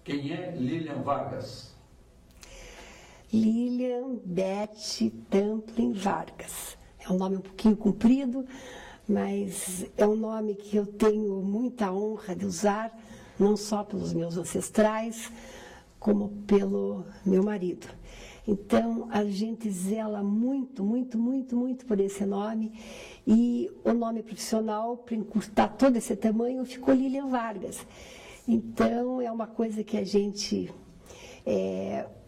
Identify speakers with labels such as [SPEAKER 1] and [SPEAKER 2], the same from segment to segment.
[SPEAKER 1] Quem é Lilian Vargas?
[SPEAKER 2] Lilian Beth Tamplin Vargas. É um nome um pouquinho comprido, mas é um nome que eu tenho muita honra de usar, não só pelos meus ancestrais, como pelo meu marido. Então, a gente zela muito, muito, muito, muito por esse nome. E o nome profissional, para encurtar todo esse tamanho, ficou Lilian Vargas. Então, é uma coisa que a gente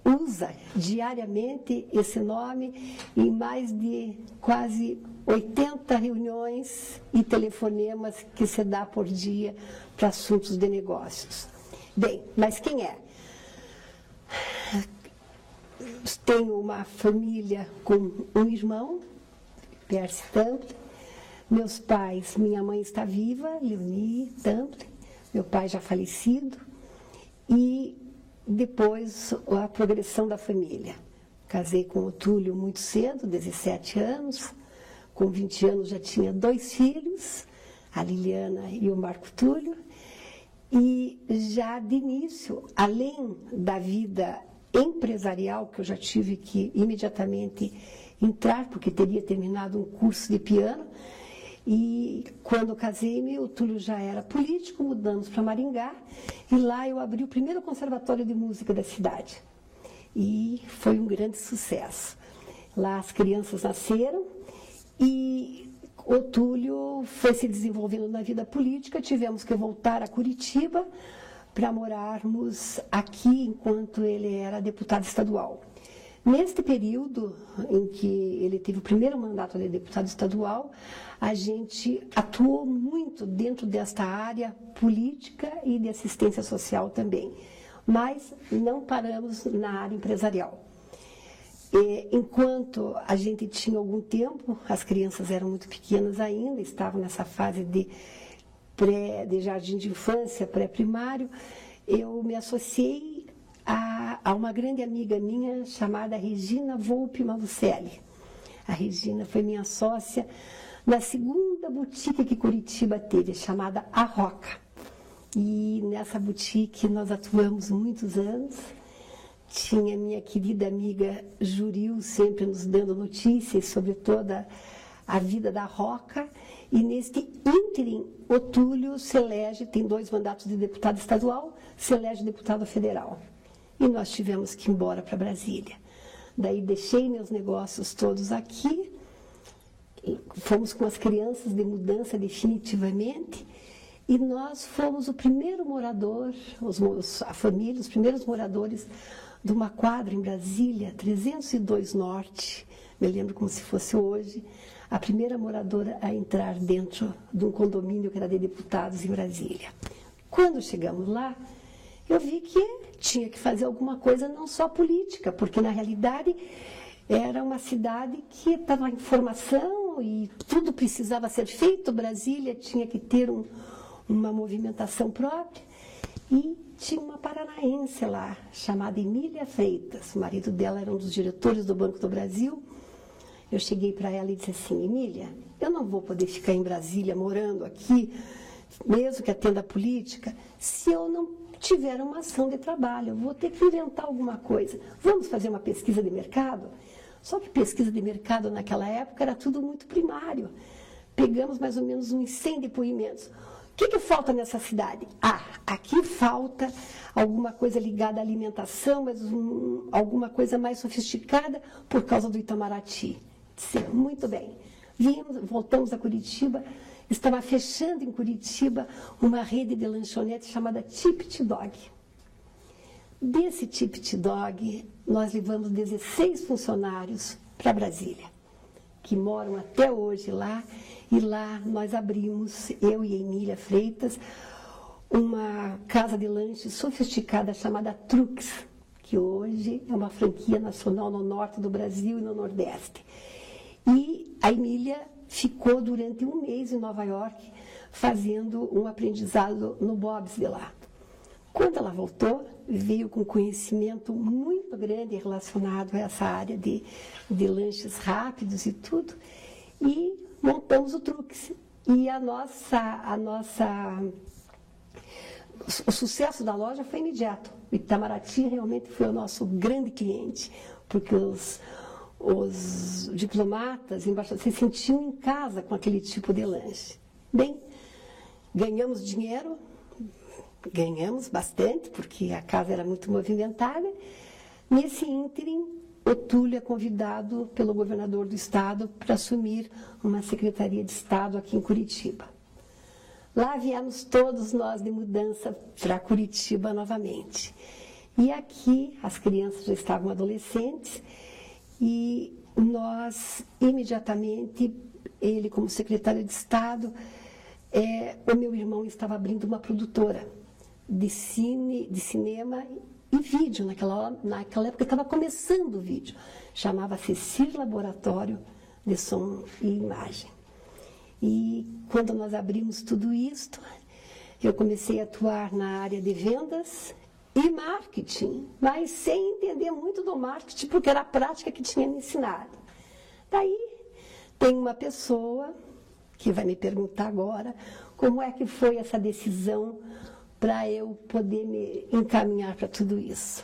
[SPEAKER 2] usa diariamente esse nome em mais de quase 80 reuniões e telefonemas que se dá por dia para assuntos de negócios. Bem, mas quem é? Tenho uma família com um irmão, Percy Tamplin. Meus pais, minha mãe está viva, Leonie Tamplin, meu pai já falecido. E depois a progressão da família. Casei com o Túlio muito cedo, 17 anos. Com 20 anos já tinha 2 filhos, a Liliana e o Marco Túlio. E já de início, além da vida empresarial, que eu já tive que imediatamente entrar, porque teria terminado um curso de piano, e quando casei-me, o Túlio já era político, mudamos para Maringá, e lá eu abri o primeiro conservatório de música da cidade. E foi um grande sucesso. Lá as crianças nasceram, e o Túlio foi se desenvolvendo na vida política, tivemos que voltar a Curitiba para morarmos aqui enquanto ele era deputado estadual. Neste período em que ele teve o primeiro mandato de deputado estadual, a gente atuou muito dentro desta área política e de assistência social também, mas não paramos na área empresarial. Enquanto a gente tinha algum tempo, as crianças eram muito pequenas ainda, estavam nessa fase de jardim de infância, pré-primário, eu me associei a uma grande amiga minha chamada Regina Volpe Malucelli. A Regina foi minha sócia na segunda boutique que Curitiba teve, chamada A Roca. E nessa boutique nós atuamos muitos anos. Tinha minha querida amiga Juril sempre nos dando notícias sobre toda a vida da Roca. E neste ínterim, o Túlio se elege, tem 2 mandatos de deputado estadual, se elege deputado federal. E nós tivemos que ir embora para Brasília. Daí deixei meus negócios todos aqui, fomos com as crianças de mudança definitivamente, e nós fomos o primeiro morador, a família, os primeiros moradores de uma quadra em Brasília, 302 Norte, me lembro como se fosse hoje, a primeira moradora a entrar dentro de um condomínio que era de deputados em Brasília. Quando chegamos lá, eu vi que tinha que fazer alguma coisa não só política, porque na realidade era uma cidade que estava em formação e tudo precisava ser feito, Brasília tinha que ter uma movimentação própria. E tinha uma paranaense lá, chamada Emília Freitas, o marido dela era um dos diretores do Banco do Brasil. Eu cheguei para ela e disse assim: Emília, eu não vou poder ficar em Brasília morando aqui, mesmo que atenda a política, se eu não tiver uma ação de trabalho. Eu vou ter que inventar alguma coisa. Vamos fazer uma pesquisa de mercado? Só que pesquisa de mercado naquela época era tudo muito primário. Pegamos mais ou menos uns 100 depoimentos. O que falta nessa cidade? Aqui falta alguma coisa ligada à alimentação, mas alguma coisa mais sofisticada por causa do Itamaraty. Sim, muito bem. Voltamos a Curitiba, estava fechando em Curitiba uma rede de lanchonetes chamada Tippit Dog. Desse Tippit Dog, nós levamos 16 funcionários para Brasília, que moram até hoje lá, e lá nós abrimos, eu e a Emília Freitas, uma casa de lanches sofisticada chamada Trux, que hoje é uma franquia nacional no norte do Brasil e no nordeste. E a Emília ficou durante um mês em Nova York fazendo um aprendizado no Bob's de lá. Quando ela voltou, veio com conhecimento muito grande relacionado a essa área de lanches rápidos e tudo, e montamos o Trux. E a nossa o sucesso da loja foi imediato. O Itamaraty realmente foi o nosso grande cliente, porque os diplomatas, embaixadores, se sentiam em casa com aquele tipo de lanche. Bem, ganhamos dinheiro, ganhamos bastante, porque a casa era muito movimentada. Nesse ínterim, o Túlio é convidado pelo governador do estado para assumir uma secretaria de Estado aqui em Curitiba. Lá viemos todos nós de mudança para Curitiba novamente. E aqui as crianças já estavam adolescentes e nós, imediatamente, ele como secretário de Estado, o meu irmão estava abrindo uma produtora de cinema e vídeo. Naquela época estava começando o vídeo. Chamava-se CIR Laboratório de Som e Imagem. E quando nós abrimos tudo isto, eu comecei a atuar na área de vendas e marketing, mas sem entender muito do marketing, porque era a prática que tinha me ensinado. Daí, tem uma pessoa que vai me perguntar agora como é que foi essa decisão para eu poder me encaminhar para tudo isso.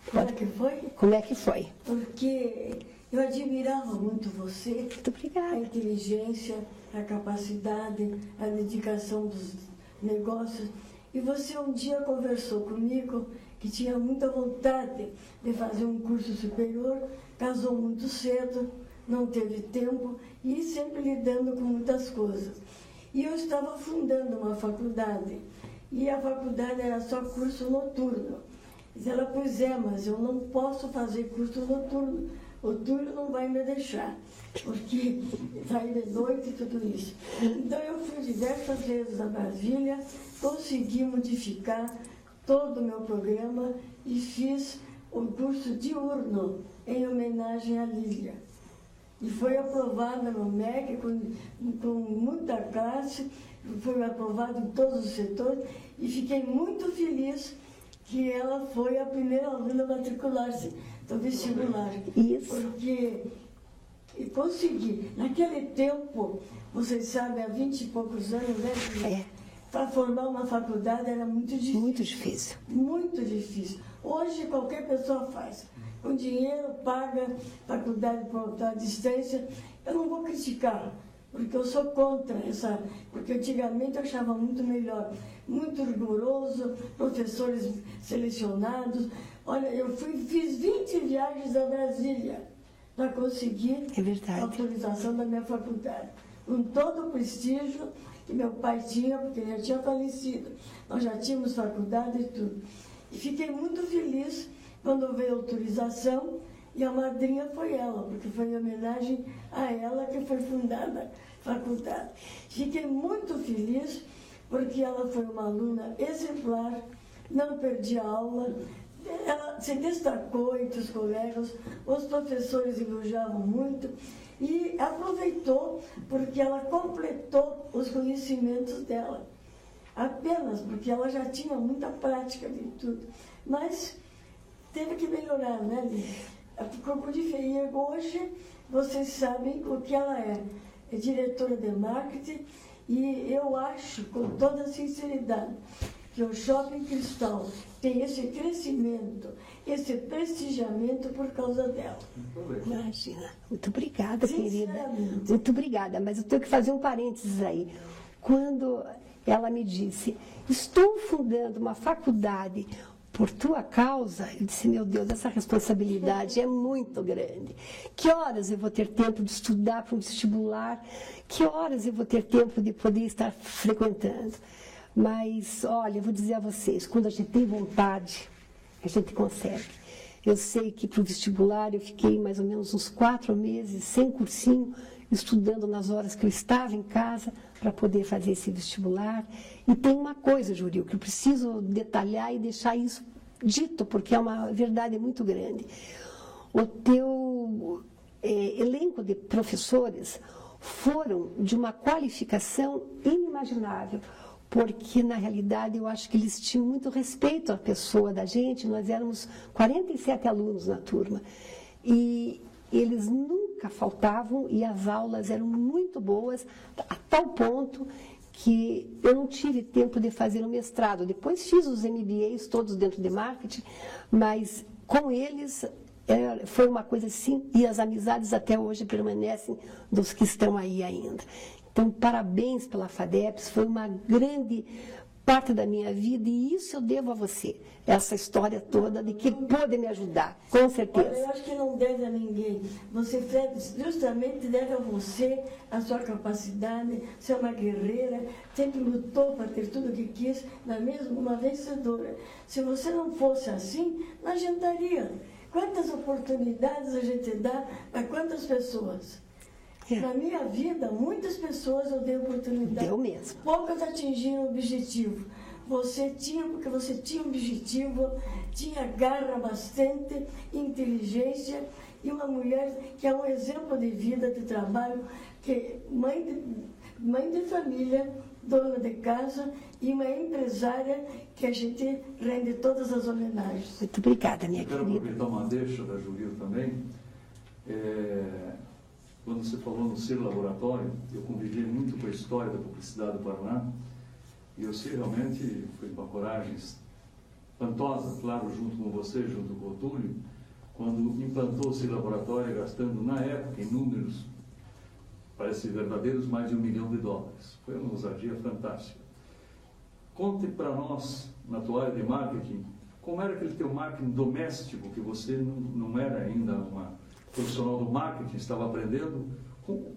[SPEAKER 3] Como é que foi?
[SPEAKER 2] Como é que foi?
[SPEAKER 3] Porque eu admirava muito você.
[SPEAKER 2] Muito obrigada.
[SPEAKER 3] A inteligência, a capacidade, a dedicação dos negócios. E você um dia conversou comigo que tinha muita vontade de fazer um curso superior, casou muito cedo, não teve tempo e sempre lidando com muitas coisas. E eu estava fundando uma faculdade, e a faculdade era só curso noturno. E ela, pois é, mas eu não posso fazer curso noturno, o Túlio não vai me deixar, porque sair de noite e tudo isso. Então eu fui diversas vezes a Brasília, consegui modificar todo o meu programa e fiz o curso diurno em homenagem à Lília. E foi aprovada no MEC com muita classe, foi aprovado em todos os setores e fiquei muito feliz que ela foi a primeira aluna a matricular-se do vestibular.
[SPEAKER 2] Isso.
[SPEAKER 3] Porque consegui. Naquele tempo, vocês sabem, há 20 e poucos anos, né? Para formar uma faculdade era muito difícil.
[SPEAKER 2] Muito difícil.
[SPEAKER 3] Muito difícil. Hoje qualquer pessoa faz. Com dinheiro, paga faculdade à distância. Eu não vou criticar, porque eu sou contra essa. Porque antigamente eu achava muito melhor, muito rigoroso, professores selecionados. Olha, eu fiz 20 viagens a Brasília para conseguir a autorização da minha faculdade. Com todo o prestígio que meu pai tinha, porque ele já tinha falecido. Nós já tínhamos faculdade e tudo. E fiquei muito feliz quando veio a autorização, e a madrinha foi ela, porque foi em homenagem a ela que foi fundada a faculdade. Fiquei muito feliz, porque ela foi uma aluna exemplar, não perdia aula, ela se destacou entre os colegas, os professores elogiavam muito, e aproveitou, porque ela completou os conhecimentos dela. Apenas porque ela já tinha muita prática de tudo. Mas teve que melhorar, né, Lília? Ficou muito feia. Hoje, vocês sabem o que ela é. É diretora de marketing e eu acho, com toda sinceridade, que o Shopping Cristal tem esse crescimento, esse prestigiamento por causa dela.
[SPEAKER 2] Imagina. Muito obrigada, querida. Muito obrigada, mas eu tenho que fazer um parênteses aí. Quando ela me disse, estou fundando uma faculdade por tua causa, eu disse, meu Deus, essa responsabilidade é muito grande. Que horas eu vou ter tempo de estudar para um vestibular? Que horas eu vou ter tempo de poder estar frequentando? Mas, olha, eu vou dizer a vocês, quando a gente tem vontade, a gente consegue. Eu sei que para o vestibular eu fiquei mais ou menos uns 4 meses sem cursinho, estudando nas horas que eu estava em casa para poder fazer esse vestibular. E tem uma coisa, Juril, que eu preciso detalhar e deixar isso dito, porque é uma verdade muito grande. O teu elenco de professores foram de uma qualificação inimaginável, porque, na realidade, eu acho que eles tinham muito respeito à pessoa da gente. Nós éramos 47 alunos na turma. E eles nunca faltavam e as aulas eram muito boas, a tal ponto que eu não tive tempo de fazer o mestrado. Depois fiz os MBAs todos dentro de marketing, mas com eles foi uma coisa assim, e as amizades até hoje permanecem dos que estão aí ainda. Então, parabéns pela FADEPS, foi uma grande parte da minha vida, e isso eu devo a você, essa história toda de que pôde me ajudar, com certeza.
[SPEAKER 3] Olha, eu acho que não deve a ninguém. Você, Fred, justamente deve a você, a sua capacidade, ser uma guerreira, sempre lutou para ter tudo o que quis, na mesma uma vencedora. Se você não fosse assim, não adiantaria. Quantas oportunidades a gente dá a quantas pessoas? Na minha vida, muitas pessoas eu dei oportunidade.
[SPEAKER 2] Deu mesmo.
[SPEAKER 3] Poucas atingiram o objetivo. Você tinha, porque você tinha um objetivo, tinha garra bastante, inteligência, e uma mulher que é um exemplo de vida, de trabalho, que mãe de família, dona de casa e uma empresária que a gente rende todas as homenagens.
[SPEAKER 2] Muito obrigada, minha
[SPEAKER 1] querida.
[SPEAKER 2] querida.
[SPEAKER 1] Quero aproveitar uma deixa da Julio também. Quando você falou no Ciro Laboratório, eu convivi muito com a história da publicidade do Paraná, e eu sei realmente, foi uma coragem espantosa, claro, junto com você, junto com o Túlio, quando implantou o Ciro Laboratório, gastando na época, em números, parece verdadeiros, mais de $1 milhão. Foi uma ousadia fantástica. Conte para nós, na tua área de marketing, como era aquele teu marketing doméstico, que você não era ainda uma profissional do marketing, estava aprendendo,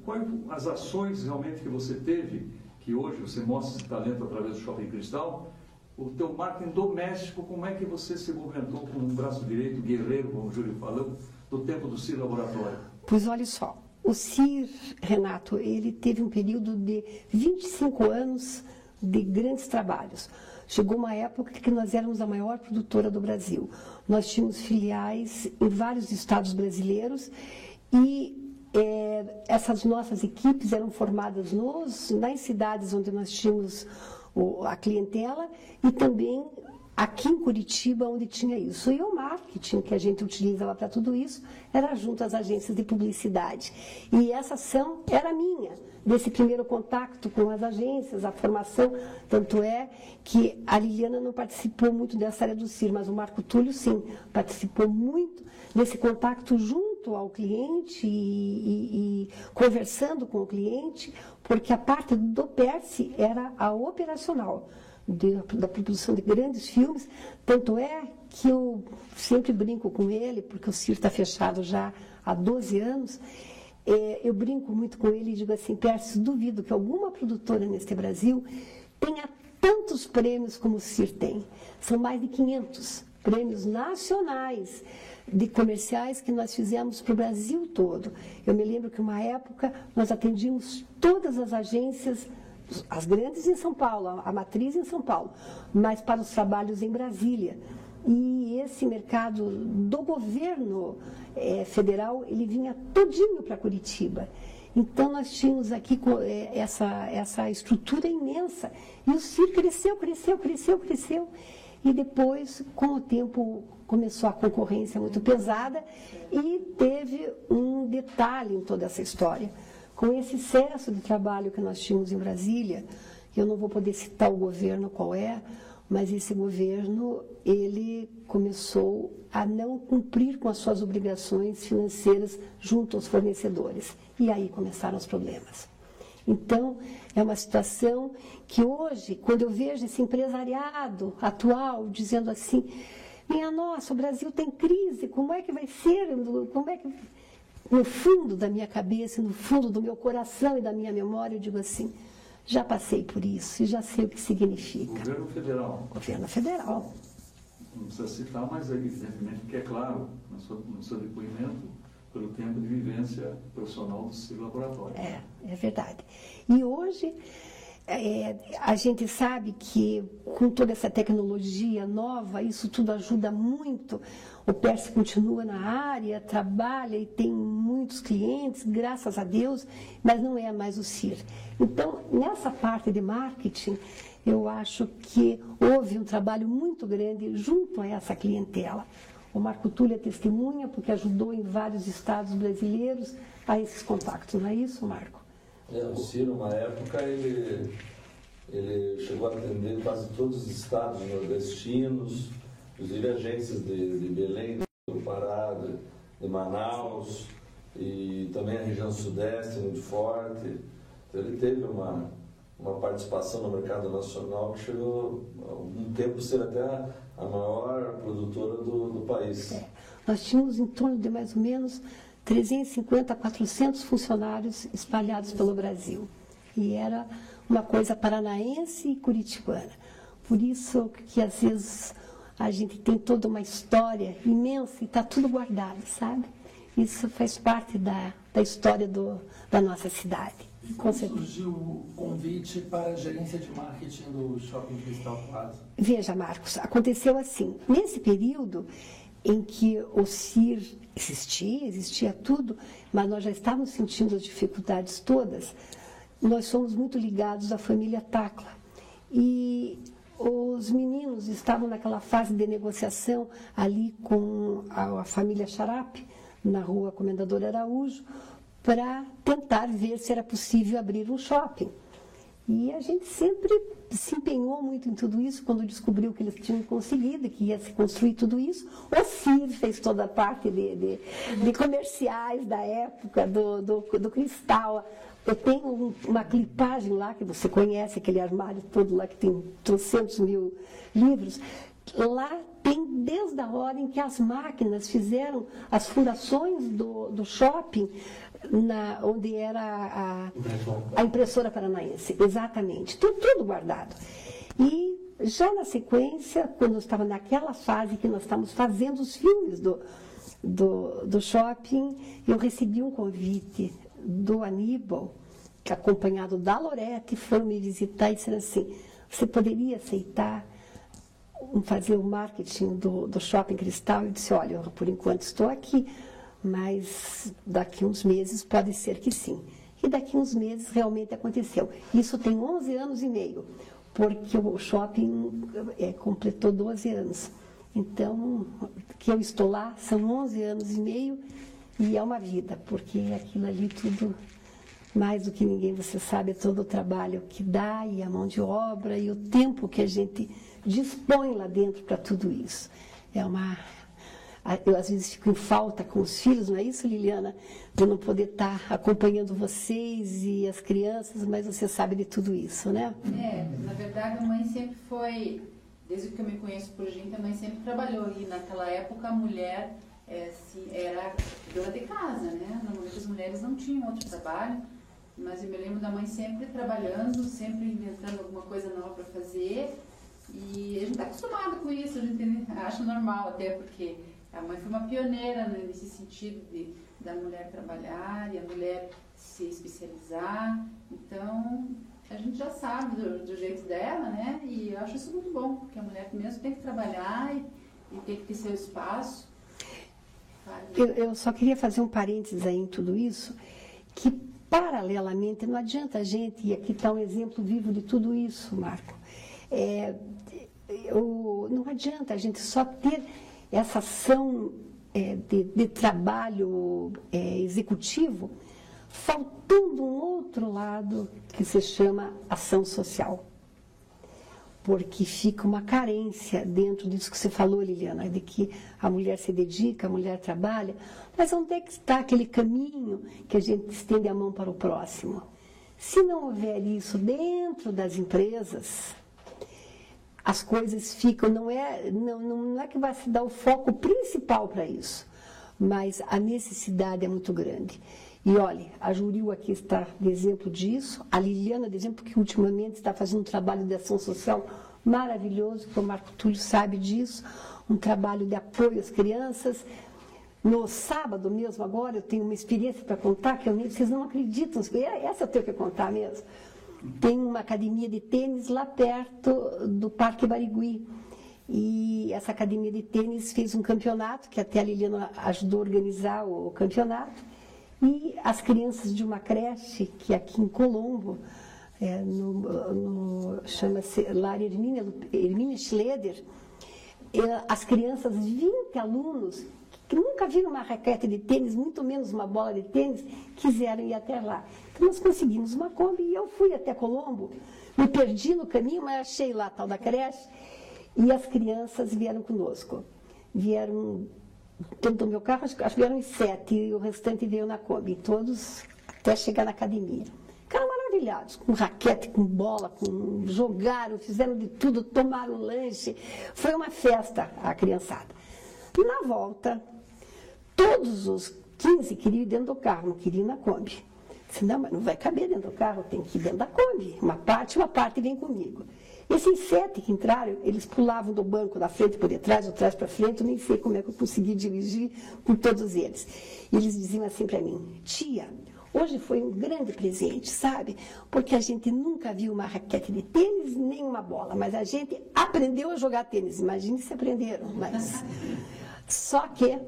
[SPEAKER 1] quais as ações realmente que você teve, que hoje você mostra esse talento através do Shopping Cristal, o teu marketing doméstico, como é que você se movimentou com um braço direito, guerreiro, como o Júlio falou, do tempo do Ciro Laboratório?
[SPEAKER 2] Pois olha só, o CIR, Renato, ele teve um período de 25 anos de grandes trabalhos. Chegou uma época que nós éramos a maior produtora do Brasil. Nós tínhamos filiais em vários estados brasileiros e essas nossas equipes eram formadas nas cidades onde nós tínhamos a clientela e também aqui em Curitiba, onde tinha isso. E o marketing que a gente utilizava para tudo isso era junto às agências de publicidade. E essa ação era minha, desse primeiro contato com as agências, a formação. Tanto é que a Liliana não participou muito dessa área do CIR, mas o Marco Túlio, sim, participou muito desse contato junto ao cliente e conversando com o cliente, porque a parte do PERSE era a operacional. Da produção de grandes filmes, tanto é que eu sempre brinco com ele, porque o CIR está fechado já há 12 anos, eu brinco muito com ele e digo assim, Pércio, duvido que alguma produtora neste Brasil tenha tantos prêmios como o CIR tem. São mais de 500 prêmios nacionais de comerciais que nós fizemos para o Brasil todo. Eu me lembro que uma época nós atendíamos todas as agências, as grandes em São Paulo, a matriz em São Paulo, mas para os trabalhos em Brasília. E esse mercado do governo federal, ele vinha todinho para Curitiba. Então, nós tínhamos aqui essa estrutura imensa. E o CIR cresceu. E depois, com o tempo, começou a concorrência muito pesada e teve um detalhe em toda essa história. Com esse excesso de trabalho que nós tínhamos em Brasília, eu não vou poder citar o governo qual é, mas esse governo, ele começou a não cumprir com as suas obrigações financeiras junto aos fornecedores. E aí começaram os problemas. Então, é uma situação que hoje, quando eu vejo esse empresariado atual dizendo assim, minha nossa, o Brasil tem crise, como é que vai ser? Como é que... No fundo da minha cabeça, no fundo do meu coração e da minha memória, eu digo assim, já passei por isso e já sei o que significa.
[SPEAKER 1] Governo federal.
[SPEAKER 2] Governo federal.
[SPEAKER 1] Não precisa citar, mas evidentemente que é claro, no seu depoimento, pelo tempo de vivência profissional do CIR Laboratório.
[SPEAKER 2] É verdade. E hoje, a gente sabe que com toda essa tecnologia nova, isso tudo ajuda muito. O PERSE continua na área, trabalha e tem muitos clientes, graças a Deus, mas não é mais o CIR. Então, nessa parte de marketing, eu acho que houve um trabalho muito grande junto a essa clientela. O Marco Túlio é testemunha, porque ajudou em vários estados brasileiros a esses contatos, não é isso, Marco?
[SPEAKER 4] O Ciro, uma época, ele ele chegou a atender quase todos os estados nordestinos, inclusive agências de Belém, do Pará, de Manaus, e também a região sudeste, muito forte. Então, ele teve uma participação no mercado nacional que chegou a um tempo a ser até a maior produtora do país.
[SPEAKER 2] Nós tínhamos em torno de mais ou menos 350 a 400 funcionários espalhados pelo Brasil. E era uma coisa paranaense e curitibana. Por isso que às vezes a gente tem toda uma história imensa e está tudo guardado, sabe? Isso faz parte da história da nossa cidade.
[SPEAKER 5] E como surgiu o convite para a gerência de marketing do Shopping Cristal Plaza?
[SPEAKER 2] Veja, Marcos, aconteceu assim. Nesse período em que o CIR existia tudo, mas nós já estávamos sentindo as dificuldades todas, nós somos muito ligados à família Tacla. E os meninos estavam naquela fase de negociação ali com a família Xarape, na rua Comendador Araújo, para tentar ver se era possível abrir um shopping. E a gente sempre se empenhou muito em tudo isso. Quando descobriu que eles tinham conseguido, que ia se construir tudo isso, o CIR fez toda a parte de comerciais da época, do Cristal. Eu tenho uma clipagem lá, que você conhece, aquele armário todo lá que tem 300.000 livros. Lá tem desde a hora em que as máquinas fizeram as furações do shopping, onde era a impressora paranaense, exatamente, tudo guardado. E já na sequência, quando eu estava naquela fase que nós estávamos fazendo os filmes do shopping, eu recebi um convite do Aníbal, que acompanhado da Lorete, foram me visitar e disseram assim: você poderia aceitar fazer o marketing do Shopping Cristal? Eu disse: olha, por enquanto estou aqui, mas daqui uns meses pode ser que sim. E daqui uns meses realmente aconteceu. Isso tem 11 anos e meio, porque o shopping completou 12 anos. Então, que eu estou lá, são 11 anos e meio e é uma vida, porque aquilo ali tudo, mais do que ninguém, você sabe, todo o trabalho que dá e a mão de obra e o tempo que a gente dispõe lá dentro para tudo isso. Eu às vezes fico em falta com os filhos, não é isso, Liliana? De não poder estar acompanhando vocês e as crianças, mas você sabe de tudo isso, né?
[SPEAKER 6] Na verdade a mãe sempre foi, desde que eu me conheço por gente, a mãe sempre trabalhou. E naquela época a mulher era dona de casa, né? Normalmente as mulheres não tinham outro trabalho, mas eu me lembro da mãe sempre trabalhando, sempre inventando alguma coisa nova para fazer. E a gente está acostumado com isso, a gente acha normal até, porque a mãe foi uma pioneira, né, nesse sentido da mulher trabalhar e a mulher se especializar. Então, a gente já sabe do jeito dela, né? E eu acho isso muito bom, porque a mulher mesmo tem que trabalhar e tem que ter seu espaço.
[SPEAKER 2] Eu só queria fazer um parênteses aí em tudo isso, que paralelamente, não adianta a gente, e aqui está um exemplo vivo de tudo isso, Marco, não adianta a gente só ter essa ação de trabalho executivo, faltando um outro lado que se chama ação social. Porque fica uma carência dentro disso que você falou, Liliana, de que a mulher se dedica, a mulher trabalha, mas onde é que está aquele caminho que a gente estende a mão para o próximo? Se não houver isso dentro das empresas, as coisas ficam, não é que vai se dar o foco principal para isso, mas a necessidade é muito grande. E olha, a Juril aqui está de exemplo disso, a Liliana de exemplo, que ultimamente está fazendo um trabalho de ação social maravilhoso, que o Marco Túlio sabe disso, um trabalho de apoio às crianças. No sábado mesmo, agora, eu tenho uma experiência para contar, que vocês não acreditam, essa eu tenho que contar mesmo. Tem uma academia de tênis lá perto do Parque Barigui. E essa academia de tênis fez um campeonato, que até a Liliana ajudou a organizar o campeonato. E as crianças de uma creche, que aqui em Colombo, chama-se Lar Hermínia Schleder, as crianças, 20 alunos, que nunca viram uma raquete de tênis, muito menos uma bola de tênis, quiseram ir até lá. Então nós conseguimos uma Kombi e eu fui até Colombo. Me perdi no caminho, mas achei lá a tal da creche. E as crianças vieram conosco. Vieram, dentro do meu carro, acho que vieram em 7, e o restante veio na Kombi, todos até chegar na academia. Ficaram maravilhados, com raquete, com bola, jogaram, fizeram de tudo, tomaram lanche. Foi uma festa a criançada. Na volta, todos os 15 queriam ir dentro do carro, não queriam ir na Kombi. Disse, não, mas não vai caber dentro do carro, tem que ir dentro da Kombi. Uma parte vem comigo. Esses 7 que entraram, eles pulavam do banco da frente por detrás, do trás para frente, eu nem sei como é que eu consegui dirigir por todos eles. E eles diziam assim para mim, tia, hoje foi um grande presente, sabe? Porque a gente nunca viu uma raquete de tênis, nem uma bola, mas a gente aprendeu a jogar tênis. Imagine se aprenderam, mas... Só que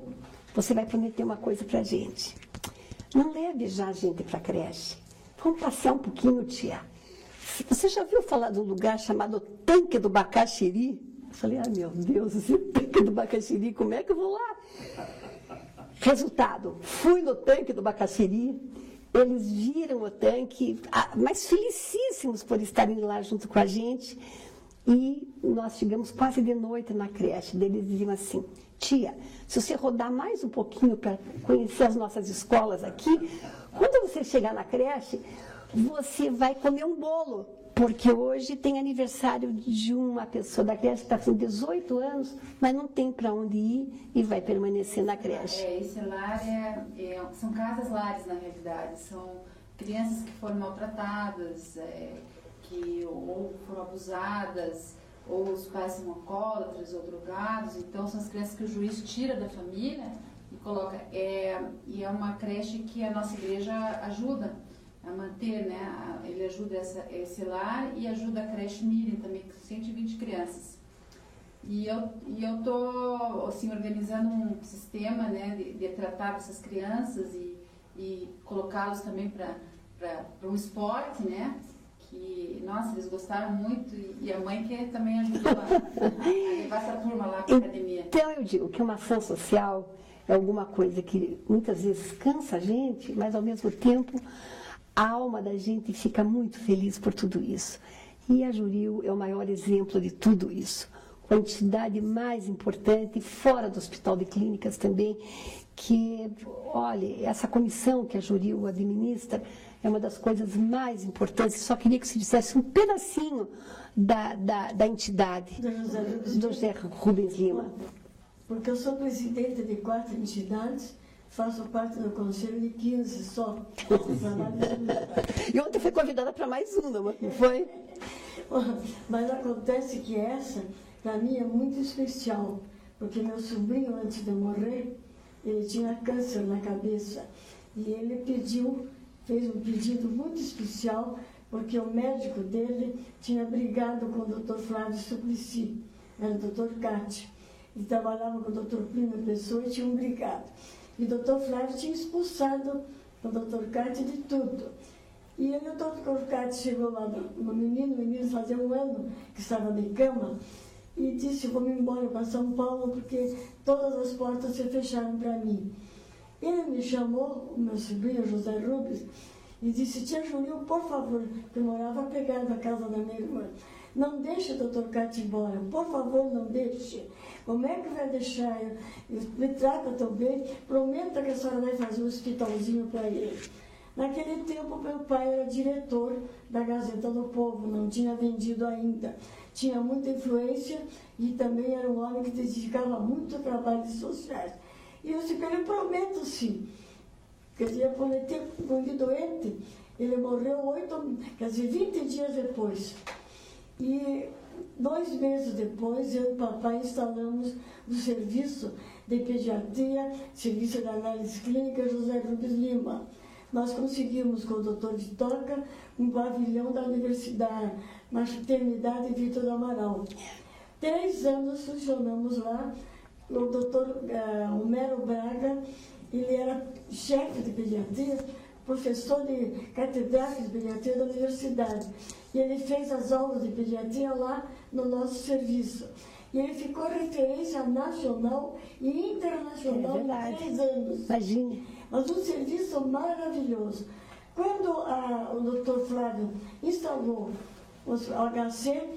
[SPEAKER 2] você vai prometer uma coisa pra gente. Não leve já a gente pra creche. Vamos passear um pouquinho, tia. Você já ouviu falar de um lugar chamado Tanque do Bacaxiri? Eu falei, ai meu Deus, esse Tanque do Bacaxiri, como é que eu vou lá? Resultado, fui no Tanque do Bacaxiri, eles viram o tanque, mas felicíssimos por estarem lá junto com a gente. E nós chegamos quase de noite na creche. Eles diziam assim, tia, se você rodar mais um pouquinho para conhecer as nossas escolas aqui, quando você chegar na creche, você vai comer um bolo, porque hoje tem aniversário de uma pessoa da creche que está com 18 anos, mas não tem para onde ir e vai permanecer na creche.
[SPEAKER 6] Esse lar são casas-lares, na realidade. São crianças que foram maltratadas, que ou foram abusadas, ou os pais são alcoólatras ou drogados. Então, são as crianças que o juiz tira da família e coloca. E é uma creche que a nossa igreja ajuda a manter, né? Ele ajuda esse lar e ajuda a creche Miriam também, com 120 crianças. E eu estou assim, organizando um sistema, né, de tratar essas crianças e colocá-los também para um esporte, né? Que, nossa, eles gostaram muito e a mãe que também ajudou a levar essa turma lá para a academia.
[SPEAKER 2] Então eu digo que uma ação social é alguma coisa que muitas vezes cansa a gente, mas ao mesmo tempo a alma da gente fica muito feliz por tudo isso. E a Juril é o maior exemplo de tudo isso. Com a entidade mais importante, fora do Hospital de Clínicas também, que, olha, essa comissão que a Juril administra é uma das coisas mais importantes. Só queria que se dissesse um pedacinho da entidade do José Rubens Lima.
[SPEAKER 3] Porque eu sou presidente de 4 entidades, faço parte do conselho de 15 só.
[SPEAKER 2] E ontem fui convidada para mais uma, não foi?
[SPEAKER 3] Mas acontece que essa, para mim, é muito especial, porque meu sobrinho, antes de morrer, ele tinha câncer na cabeça. E ele fez um pedido muito especial, porque o médico dele tinha brigado com o Dr. Flávio Suplicy, era o Dr. Cate. Ele trabalhava com o Dr. Plínio Pessoa e tinham brigado. E o Dr. Flávio tinha expulsado o Dr. Cate de tudo. E ele, o Dr. Cate chegou lá, o menino fazia 1 ano que estava de cama, e disse, vou me embora para São Paulo, porque todas as portas se fecharam para mim. Ele me chamou, o meu sobrinho, José Rubens, e disse, tia Juril, por favor, que eu morava pegado à casa da minha irmã, não deixe o Dr. Cate embora, por favor, não deixe. Como é que vai deixar? Me trata tão bem, prometa que a senhora vai fazer um hospitalzinho para ele. Naquele tempo, meu pai era diretor da Gazeta do Povo, não tinha vendido ainda. Tinha muita influência e também era um homem que dedicava muito a trabalhos sociais. E eu disse, ele prometo sim. Quer dizer, prometer com ele doente, ele morreu 20 dias depois. E 2 meses depois, eu e o papai instalamos o serviço de pediatria, serviço de análise clínica José Rubens Lima. Nós conseguimos com o doutor de Toca um pavilhão da Universidade, maternidade Vitor Amaral. 3 anos funcionamos lá. O doutor Homero Braga, ele era chefe de pediatria, professor de catedrático de pediatria da universidade. E ele fez as aulas de pediatria lá no nosso serviço. E ele ficou referência nacional e internacional em 3 anos.
[SPEAKER 2] Imagine.
[SPEAKER 3] Mas um serviço maravilhoso. Quando o doutor Flávio instalou o HC,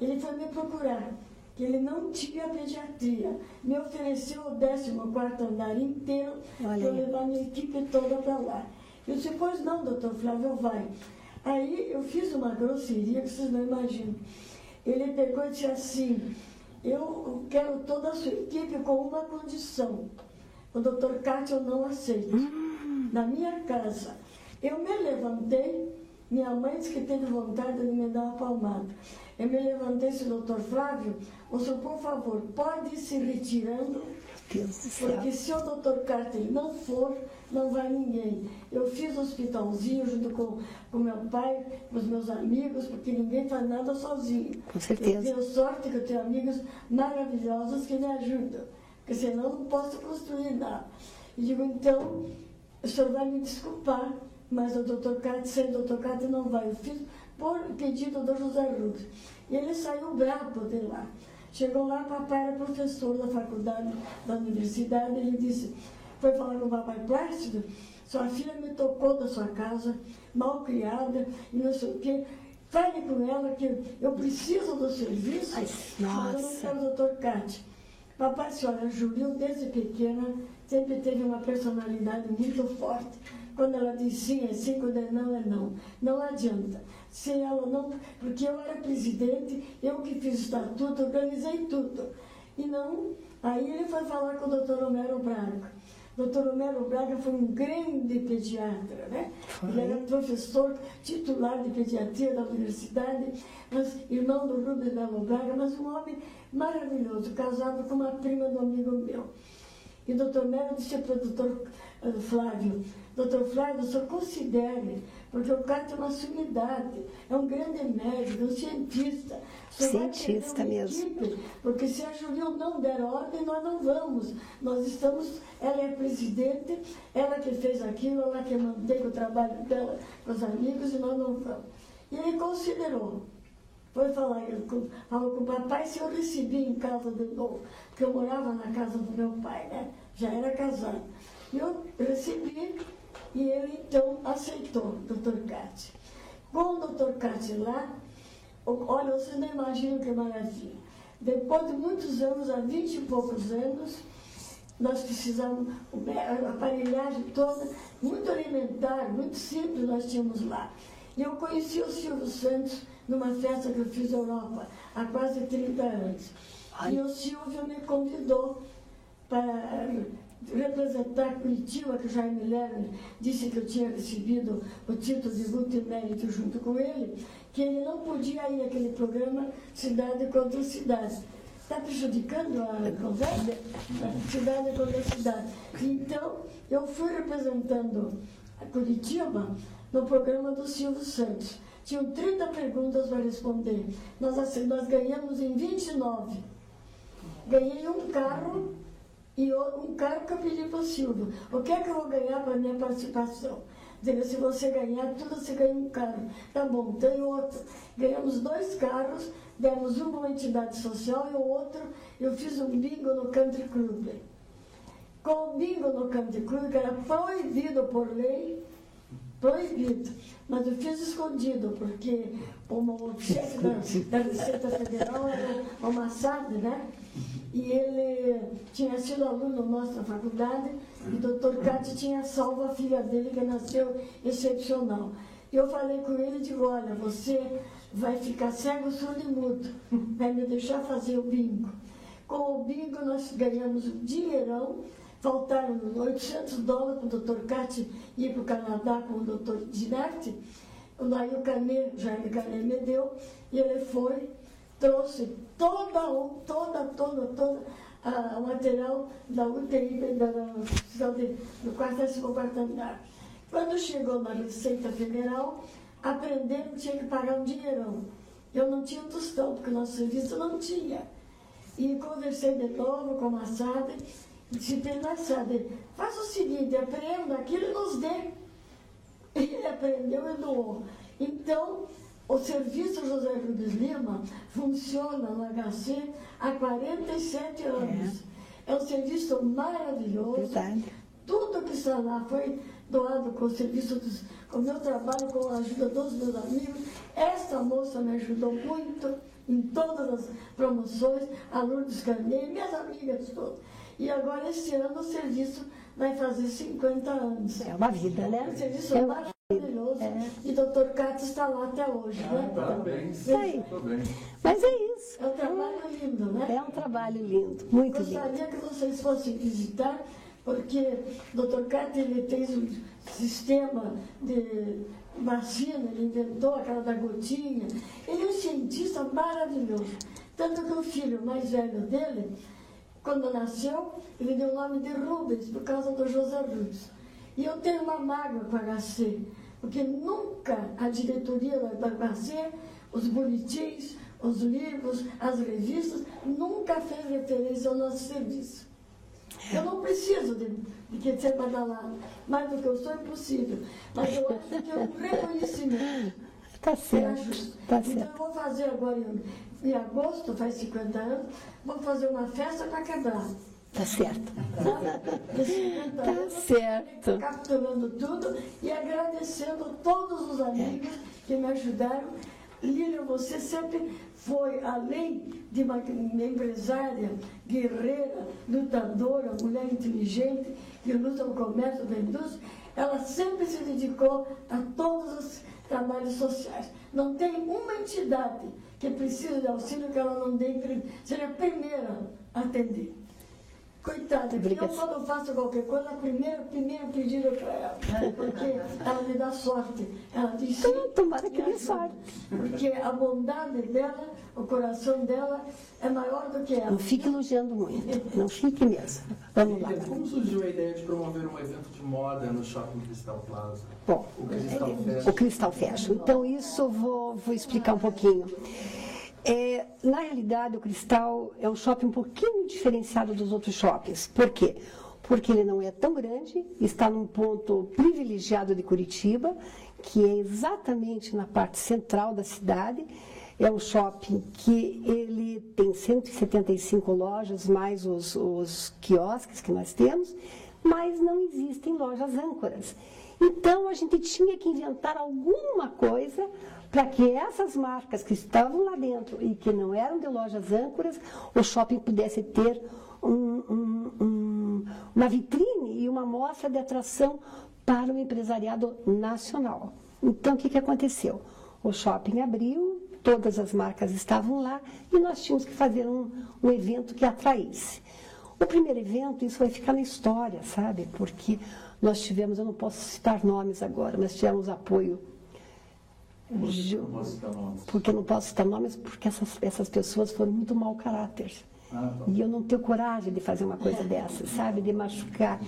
[SPEAKER 3] ele foi me procurar, que ele não tinha pediatria. Me ofereceu o 14º andar inteiro para eu levar minha equipe toda para lá. Eu disse, pois não, doutor Flávio, vai. Aí eu fiz uma grosseria que vocês não imaginam. Ele pegou e disse assim, eu quero toda a sua equipe com uma condição. O doutor Cátia eu não aceito. Na minha casa. Eu me levantei, minha mãe disse que teve vontade de me dar uma palmada. Eu me levantei e disse, doutor Flávio, o senhor, por favor, pode ir se retirando, porque se o doutor Cátia não for, não vai ninguém. Eu fiz um hospitalzinho junto com meu pai, com os meus amigos, porque ninguém faz nada sozinho.
[SPEAKER 2] Com certeza.
[SPEAKER 3] Eu tenho sorte que eu tenho amigos maravilhosos que me ajudam, porque senão eu não posso construir nada. E digo, então, o senhor vai me desculpar, mas o doutor Cátia, sem o doutor Cátia não vai. Eu fiz por pedido do José Rubens. E ele saiu bravo de lá. Chegou lá, papai era professor da faculdade, da universidade, ele disse, foi falar com o papai Plácido, sua filha me tocou da sua casa, mal criada, e não sei o quê. Fale com ela que eu preciso do serviço, mas eu não quero o doutor Cátia. Papai, senhora, Julio, desde pequena, sempre teve uma personalidade muito forte. Quando ela diz sim é sim, quando é não. Não adianta. Se ela não... Porque eu era presidente, eu que fiz o estatuto, organizei tudo. E não... Aí ele foi falar com o doutor Homero Braga. O doutor Homero Braga foi um grande pediatra, né? Ele era professor titular de pediatria da universidade, mas irmão do Rubens Melo Braga, mas um homem maravilhoso, casado com uma prima do amigo meu. E o doutor Melo disse para o doutor Flávio, doutor Flávio, o senhor considere, porque o Cátia é uma sumidade, é um grande médico, um cientista.
[SPEAKER 2] Cientista mesmo.
[SPEAKER 3] Equipe, porque se a Julio não der ordem, nós não vamos. Nós estamos, ela é presidente, ela que fez aquilo, ela que mantém o trabalho dela com os amigos e nós não vamos. E ele considerou. Foi falar, falou com o papai se eu recebi em casa de novo, porque eu morava na casa do meu pai, né? Já era casado. E eu recebi, e ele então aceitou, doutor Cátia. Com o doutor Cátia lá, olha, vocês não imaginam que maravilha. Depois de muitos anos, há 20 e poucos anos, nós precisamos, a aparelhagem toda, muito elementar, muito simples nós tínhamos lá. E eu conheci o Silvio Santos numa festa que eu fiz na Europa, há quase 30 anos. E o Silvio me convidou para representar Curitiba, que o Jaime Lerner disse que eu tinha recebido o título de luto e mérito junto com ele, que ele não podia ir àquele programa Cidade contra Cidade. Está prejudicando a conversa? Cidade contra Cidade. Então, eu fui representando a Curitiba no programa do Silvio Santos. Tinham 30 perguntas para responder. Nós ganhamos em 29. Ganhei um carro e um carro que eu pedi para o Silvio. O que é que eu vou ganhar para a minha participação? Dizer, se você ganhar tudo, você ganha um carro. Tá bom, tem outro. Ganhamos 2 carros, demos um para uma entidade social e o outro, eu fiz um bingo no Country Club. Com o bingo no Country Club, que era proibido por lei, proibido. Mas eu fiz escondido, porque o chefe da Receita Federal era o Massad, né? E ele tinha sido aluno nosso na faculdade, e o doutor Cátia tinha salvo a filha dele, que nasceu excepcional. E eu falei com ele e digo, olha, você vai ficar cego, surdo e mudo, vai me deixar fazer o bingo. Com o bingo nós ganhamos um dinheirão, faltaram $800 para o doutor Cátia ir para o Canadá com o doutor Dinarte. Aí o Jaime Canet me deu, e ele foi, trouxe todo o material da UTI, do 44º andar. Quando chegou na Receita Federal, aprendendo que tinha que pagar um dinheirão. Eu não tinha tostão, porque o nosso serviço não tinha. E conversei de novo com a Massad, disse para ele, Massad, faça o seguinte, aprenda aquilo e nos dê. Ele aprendeu e doou. Então, o Serviço José Rubens Lima funciona no HC há 47 anos. É um serviço maravilhoso.
[SPEAKER 2] Verdade.
[SPEAKER 3] Tudo que está lá foi doado com o serviço, com o meu trabalho, com a ajuda dos meus amigos. Esta moça me ajudou muito em todas as promoções, a Lourdes Carneiro, minhas amigas todas. E agora, esse ano, o serviço vai fazer 50 anos.
[SPEAKER 2] É uma vida, né?
[SPEAKER 3] Um serviço maravilhoso. E o doutor Cato está lá até hoje, né?
[SPEAKER 1] Parabéns.
[SPEAKER 2] Parabéns. Mas é isso.
[SPEAKER 3] É um trabalho lindo, né?
[SPEAKER 2] É um trabalho lindo, muito lindo.
[SPEAKER 3] Gostaria que vocês fossem visitar, porque o doutor Cato, ele fez um sistema de vacina, ele inventou aquela da gotinha. Ele é um cientista maravilhoso. Tanto que o filho mais velho dele, quando nasceu, ele deu o nome de Rubens, por causa do José Rubens. E eu tenho uma mágoa com a HC, porque nunca a diretoria da HC, os boletins, os livros, as revistas, nunca fez referência ao nosso serviço. Eu não preciso de ser badalado, mais do que eu sou é impossível. Mas eu acho que é um reconhecimento.
[SPEAKER 2] Tá certo, tá certo.
[SPEAKER 3] Então eu vou fazer agora, em agosto, faz 50 anos, vou fazer uma festa para quebrar.
[SPEAKER 2] Tá certo.
[SPEAKER 3] Tá
[SPEAKER 2] certo.
[SPEAKER 3] Capturando tudo e agradecendo todos os amigos que me ajudaram. Lília, você sempre foi, além de uma empresária, guerreira, lutadora, mulher inteligente, que luta no comércio da indústria, ela sempre se dedicou a todos os trabalhos sociais. Não tem uma entidade que precisa de auxílio que ela não dê, seja a primeira a atender. Coitada, que eu quando faço qualquer coisa, primeiro pedido para ela, porque ela me dá sorte. Ela diz sim.
[SPEAKER 2] Tomara que dê sorte.
[SPEAKER 3] Porque a bondade dela, o coração dela é maior do que ela.
[SPEAKER 2] Não fique elogiando muito, não fique mesmo. Vamos lá.
[SPEAKER 5] Como surgiu a ideia de promover um evento de moda no Shopping Cristal Plaza?
[SPEAKER 2] Bom,
[SPEAKER 5] O
[SPEAKER 2] Cristal Fashion. Então, isso eu vou explicar um pouquinho. Na realidade, o Cristal é um shopping um pouquinho diferenciado dos outros shoppings. Por quê? Porque ele não é tão grande, está num ponto privilegiado de Curitiba, que é exatamente na parte central da cidade. É um shopping que ele tem 175 lojas, mais os quiosques que nós temos, mas não existem lojas âncoras. Então, a gente tinha que inventar alguma coisa para que essas marcas que estavam lá dentro e que não eram de lojas âncoras, o shopping pudesse ter uma vitrine e uma mostra de atração para o empresariado nacional. Então, o que aconteceu? O shopping abriu, todas as marcas estavam lá e nós tínhamos que fazer um evento que atraísse. O primeiro evento, isso vai ficar na história, sabe? Porque nós tivemos, eu não posso citar nomes agora, mas tivemos apoio. Porque eu não posso citar nomes, porque essas pessoas foram muito mau caráter. E eu não tenho coragem de fazer uma coisa dessa, sabe? De machucar.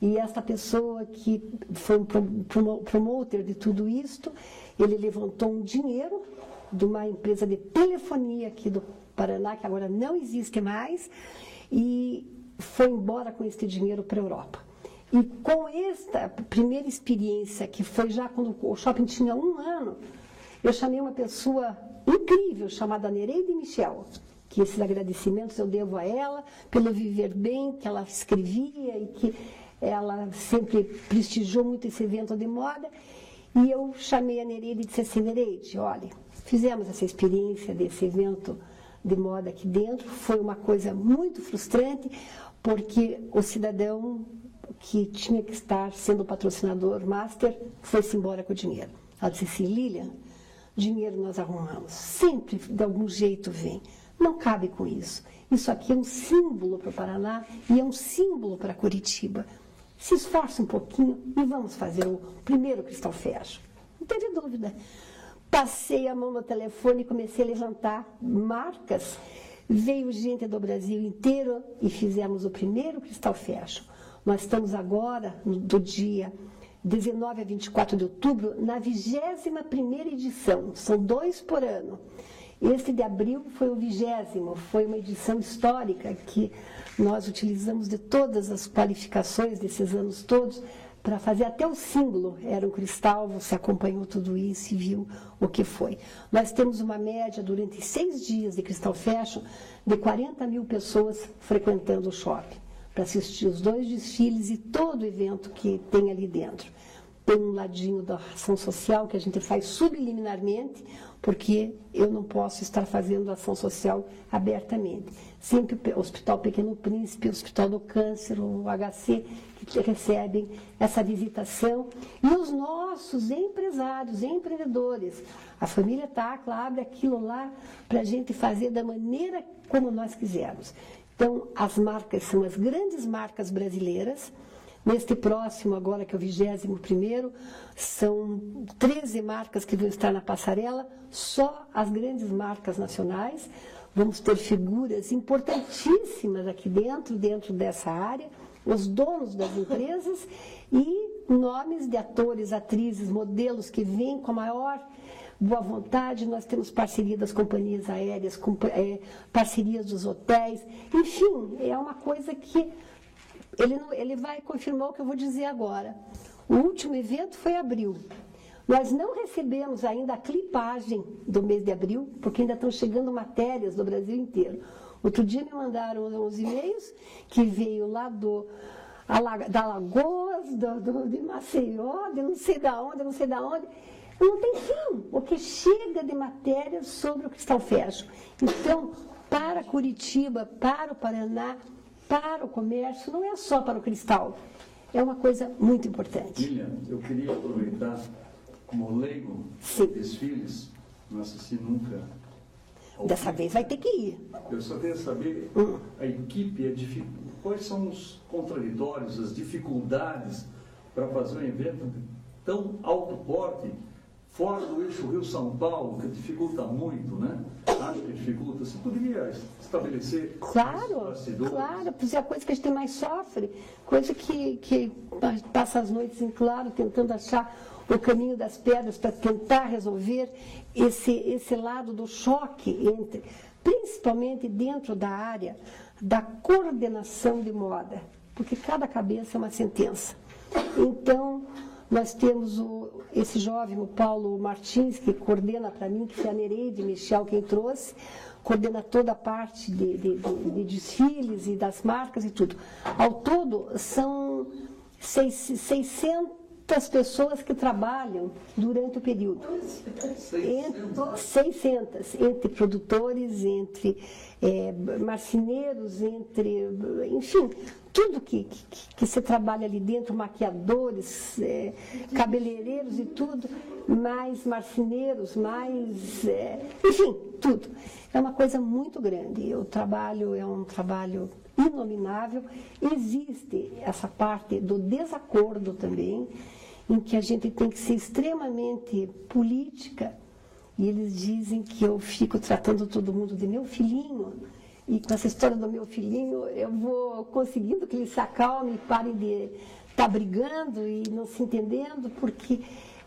[SPEAKER 2] E essa pessoa que foi um promotor de tudo isto, ele levantou um dinheiro de uma empresa de telefonia aqui do Paraná, que agora não existe mais, e foi embora com esse dinheiro para a Europa. E com esta primeira experiência, que foi já quando o shopping tinha 1 ano, eu chamei uma pessoa incrível, chamada Nereide Michel, que esses agradecimentos eu devo a ela, pelo viver bem que ela escrevia e que ela sempre prestigiou muito esse evento de moda. E eu chamei a Nereide e disse assim: Nereide, olha, fizemos essa experiência desse evento de moda aqui dentro, foi uma coisa muito frustrante, porque o cidadão que tinha que estar sendo o patrocinador master foi-se embora com o dinheiro. Ela disse assim: Lilian, dinheiro nós arrumamos, sempre de algum jeito vem, não cabe com isso. Isso aqui é um símbolo para o Paraná e é um símbolo para Curitiba. Se esforce um pouquinho e vamos fazer o primeiro Cristal Fashion. Não teve dúvida. Passei a mão no telefone e comecei a levantar marcas. Veio gente do Brasil inteiro e fizemos o primeiro Cristal Fashion. Nós estamos agora, do dia 19 a 24 de outubro, na 21ª edição. São 2 por ano. Este de abril foi o 20º, foi uma edição histórica que nós utilizamos de todas as qualificações desses anos todos para fazer até o símbolo. Era um cristal, você acompanhou tudo isso e viu o que foi. Nós temos uma média durante 6 dias de Cristal Fashion de 40 mil pessoas frequentando o shopping. para assistir os 2 desfiles e todo o evento que tem ali dentro. Tem um ladinho da ação social que a gente faz subliminarmente, porque eu não posso estar fazendo ação social abertamente. Sempre o Hospital Pequeno Príncipe, o Hospital do Câncer, o HC, que recebem essa visitação. E os nossos empresários, empreendedores. A família Tacla abre aquilo lá para a gente fazer da maneira como nós quisermos. Então, as marcas são as grandes marcas brasileiras. Neste próximo, agora que é o 21º, são 13 marcas que vão estar na passarela, só as grandes marcas nacionais. Vamos ter figuras importantíssimas aqui dentro dessa área, os donos das empresas e nomes de atores, atrizes, modelos que vêm com a maior boa vontade. Nós temos parceria das companhias aéreas, parcerias dos hotéis, enfim, é uma coisa que ele vai confirmar o que eu vou dizer agora. O último evento foi em abril. Nós não recebemos ainda a clipagem do mês de abril, porque ainda estão chegando matérias do Brasil inteiro. Outro dia me mandaram uns e-mails que veio lá da Alagoas, de Maceió, de não sei da onde. Não tem fim, o que chega de matérias sobre o Cristal Fashion. Então, para Curitiba, para o Paraná, para o comércio, não é só para o cristal. É uma coisa muito importante.
[SPEAKER 1] Lilian, eu queria aproveitar, como leigo
[SPEAKER 2] Sim.
[SPEAKER 1] de desfiles, não assisti nunca.
[SPEAKER 2] Dessa vez vai ter que ir.
[SPEAKER 1] Eu só queria saber, a equipe, quais são os contraditórios, as dificuldades para fazer um evento de tão alto porte, fora do eixo Rio-São Paulo, que dificulta muito, né? Acho que dificulta. Você poderia estabelecer
[SPEAKER 2] Claro, pois é a coisa que a gente mais sofre, coisa que passa as noites em claro, tentando achar o caminho das pedras para tentar resolver esse lado do choque entre, principalmente dentro da área da coordenação de moda, porque cada cabeça é uma sentença. Então, nós temos esse jovem, o Paulo Martins, que coordena para mim, que foi a Nereide Michel quem trouxe, coordena toda a parte de desfiles e das marcas e tudo. Ao todo, são 600 pessoas que trabalham durante o período. 600, entre produtores, entre marceneiros, enfim, tudo que se trabalha ali dentro, maquiadores, cabeleireiros e tudo, mais marceneiros, enfim, tudo. É uma coisa muito grande. O trabalho é um trabalho inominável. Existe essa parte do desacordo também, em que a gente tem que ser extremamente política, e eles dizem que eu fico tratando todo mundo de meu filhinho, e com essa história do meu filhinho, eu vou conseguindo que eles se acalmem e parem de estar brigando e não se entendendo, porque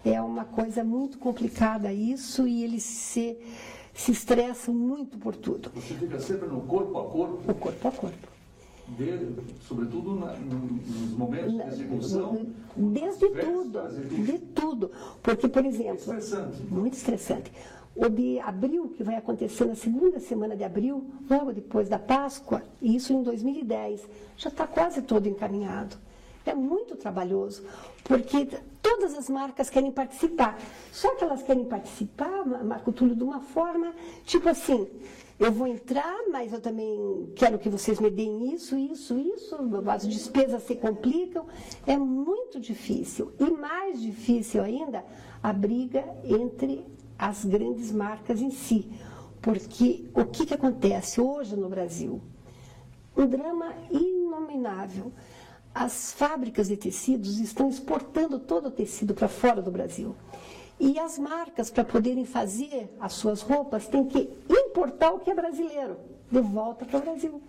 [SPEAKER 2] é uma coisa muito complicada isso, e eles se estressam muito por tudo.
[SPEAKER 1] Você fica sempre no corpo a corpo?
[SPEAKER 2] O corpo a corpo.
[SPEAKER 1] Sobretudo nos momentos de execução?
[SPEAKER 2] De tudo. Porque, por exemplo...
[SPEAKER 1] Estressante.
[SPEAKER 2] Muito estressante. O de abril, que vai acontecer na segunda semana de abril, logo depois da Páscoa, e isso em 2010, já está quase todo encaminhado. É muito trabalhoso, porque todas as marcas querem participar. Só que elas querem participar, Marco Túlio, de uma forma, tipo assim, eu vou entrar, mas eu também quero que vocês me deem isso, as despesas se complicam. É muito difícil. E mais difícil ainda, a briga entre as grandes marcas em si. Porque o que acontece hoje no Brasil? Um drama inominável. As fábricas de tecidos estão exportando todo o tecido para fora do Brasil. E as marcas, para poderem fazer as suas roupas, têm que importar o que é brasileiro, de volta para o Brasil.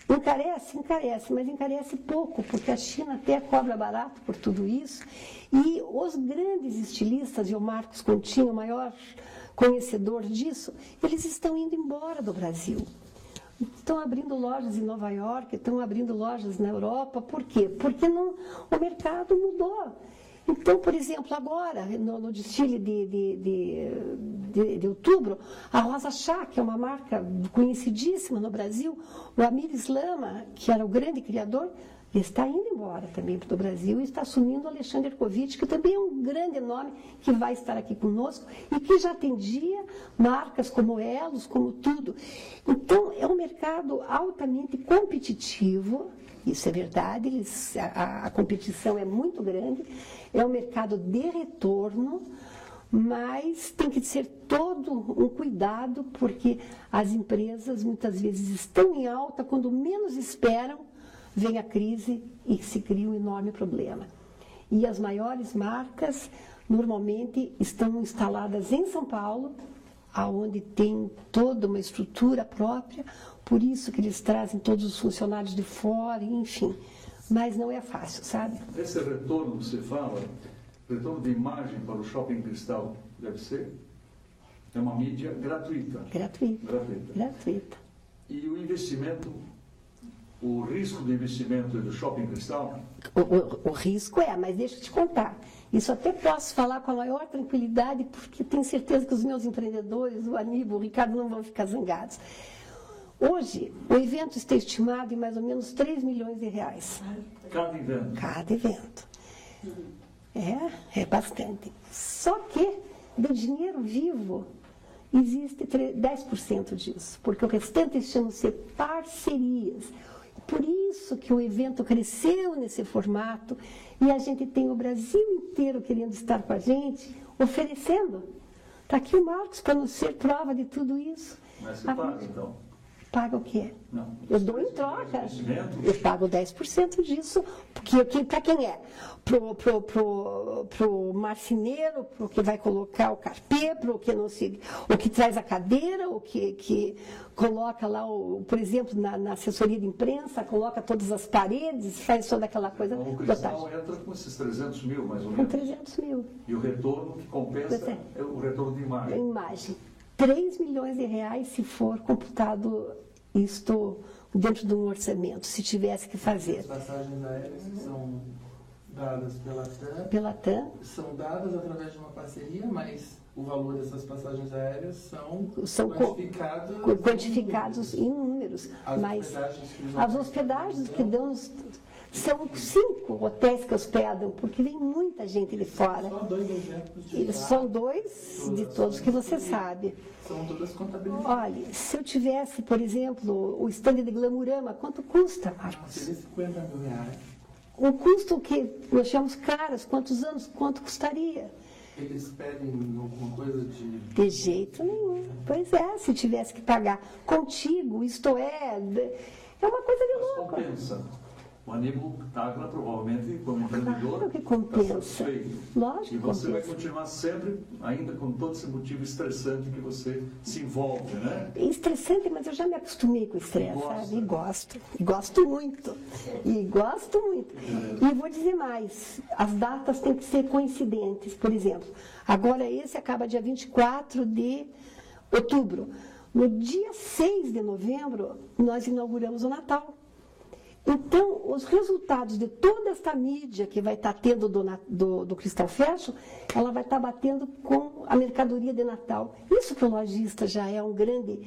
[SPEAKER 2] Encarece, mas encarece pouco, porque a China até cobra barato por tudo isso. E os grandes estilistas, e o Marcos Continho, o maior conhecedor disso, eles estão indo embora do Brasil. Estão abrindo lojas em Nova York, estão abrindo lojas na Europa. Por quê? Porque o mercado mudou. Então, por exemplo, agora, no desfile de outubro, a Rosa Chá, que é uma marca conhecidíssima no Brasil, o Amir Islama, que era o grande criador, está indo embora também para o Brasil e está assumindo o Alexandre Ercovitch, que também é um grande nome que vai estar aqui conosco e que já atendia marcas como Elos, como tudo. Então, é um mercado altamente competitivo, isso é verdade, a competição é muito grande, é um mercado de retorno, mas tem que ser todo um cuidado, porque as empresas muitas vezes estão em alta, quando menos esperam, vem a crise e se cria um enorme problema. E as maiores marcas normalmente estão instaladas em São Paulo, aonde tem toda uma estrutura própria, por isso que eles trazem todos os funcionários de fora, enfim. Mas não é fácil, sabe?
[SPEAKER 1] Esse retorno que você fala, retorno de imagem para o Shopping Cristal, deve ser? É uma mídia gratuita.
[SPEAKER 2] Gratuita.
[SPEAKER 1] E o investimento, o risco de investimento do Shopping Cristal?
[SPEAKER 2] O risco mas deixa eu te contar. Isso até posso falar com a maior tranquilidade, porque tenho certeza que os meus empreendedores, o Aníbal, o Ricardo, não vão ficar zangados. Hoje, o evento está estimado em mais ou menos 3 milhões de reais.
[SPEAKER 1] Cada evento?
[SPEAKER 2] Cada evento. É bastante. Só que, do dinheiro vivo, existe 10% disso, porque o restante chamam-se parcerias. Por isso que o evento cresceu nesse formato e a gente tem o Brasil inteiro querendo estar com a gente, oferecendo. Está aqui o Marcos para nos ser prova de tudo isso.
[SPEAKER 1] Mas você paga, então?
[SPEAKER 2] Paga o quê?
[SPEAKER 1] Não.
[SPEAKER 2] Eu dou em troca. Eu pago 10% disso, porque para quem é? Pro marceneiro, pro que vai colocar o carpê, o que traz a cadeira, o que coloca lá, por exemplo, na assessoria de imprensa, coloca todas as paredes, faz toda aquela coisa.
[SPEAKER 1] Então, o Cristal entra com esses 300 mil, mais ou menos.
[SPEAKER 2] Com 300 mil.
[SPEAKER 1] E o retorno que compensa é o retorno de imagem.
[SPEAKER 2] Imagem. 3 milhões de reais se for computado isto dentro de um orçamento, se tivesse que fazer.
[SPEAKER 5] As passagens aéreas são dadas
[SPEAKER 2] pela TAM,
[SPEAKER 5] são dadas através de uma parceria, mas o valor dessas passagens aéreas são
[SPEAKER 2] quantificados em números. Mas as hospedagens que dão são 5 hotéis que hospedam, porque vem muita gente de fora.
[SPEAKER 5] Só 2 exemplos
[SPEAKER 2] São 2 de todos que você sabe.
[SPEAKER 5] São todas contabilizadas.
[SPEAKER 2] Olha, se eu tivesse, por exemplo, o stand de Glamurama, quanto custa, Marcos?
[SPEAKER 5] Seria 50 mil reais.
[SPEAKER 2] O custo que nós chamamos caras, quantos anos, quanto custaria?
[SPEAKER 5] Eles pedem alguma coisa de...
[SPEAKER 2] De jeito nenhum. Pois é, se tivesse que pagar contigo, isto é uma coisa de louco.
[SPEAKER 1] Mas compensa. O Aníbal Tagla, provavelmente, como empreendedor,
[SPEAKER 2] claro que compensa.
[SPEAKER 1] Está satisfeito.
[SPEAKER 2] Lógico
[SPEAKER 1] e você
[SPEAKER 2] compensa.
[SPEAKER 1] vai continuar sempre, ainda com todo esse motivo estressante que você se envolve, né?
[SPEAKER 2] É estressante, mas eu já me acostumei com o estresse, sabe? E gosto. E gosto muito. E gosto muito. E vou dizer mais, as datas têm que ser coincidentes. Por exemplo, agora esse acaba dia 24 de outubro. No dia 6 de novembro, nós inauguramos o Natal. Então, os resultados de toda esta mídia que vai estar tendo do Cristal Fashion, ela vai estar batendo com a mercadoria de Natal. Isso para o lojista já é um grande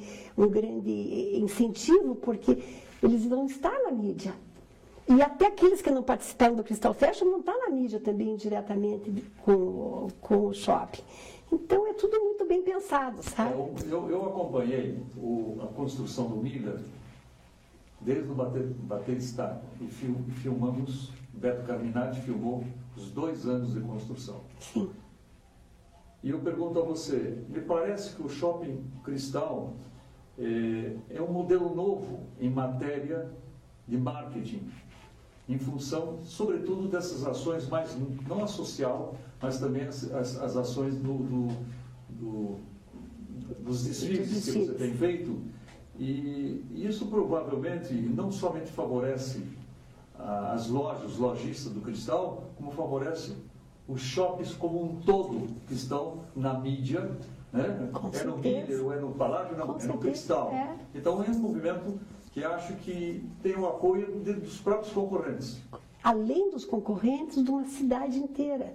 [SPEAKER 2] incentivo, porque eles vão estar na mídia. E até aqueles que não participaram do Cristal Fashion não estão na mídia também diretamente com o shopping. Então, é tudo muito bem pensado, sabe?
[SPEAKER 1] Eu acompanhei a construção do Miller desde o Bater-Estado e filmamos, Beto Carminati filmou os 2 anos de construção.
[SPEAKER 2] Sim.
[SPEAKER 1] E eu pergunto a você, me parece que o Shopping Cristal é um modelo novo em matéria de marketing, em função, sobretudo, dessas ações mais, não a social, mas também as ações dos desfiles que você tem feito. E isso provavelmente não somente favorece as lojas, os lojistas do Cristal, como favorece os shoppings como um todo que estão na mídia, né? É no Miller, ou é no Palácio, não, é no Cristal. Então é um movimento que acho que tem o apoio dos próprios concorrentes.
[SPEAKER 2] além dos concorrentes, de uma cidade inteira.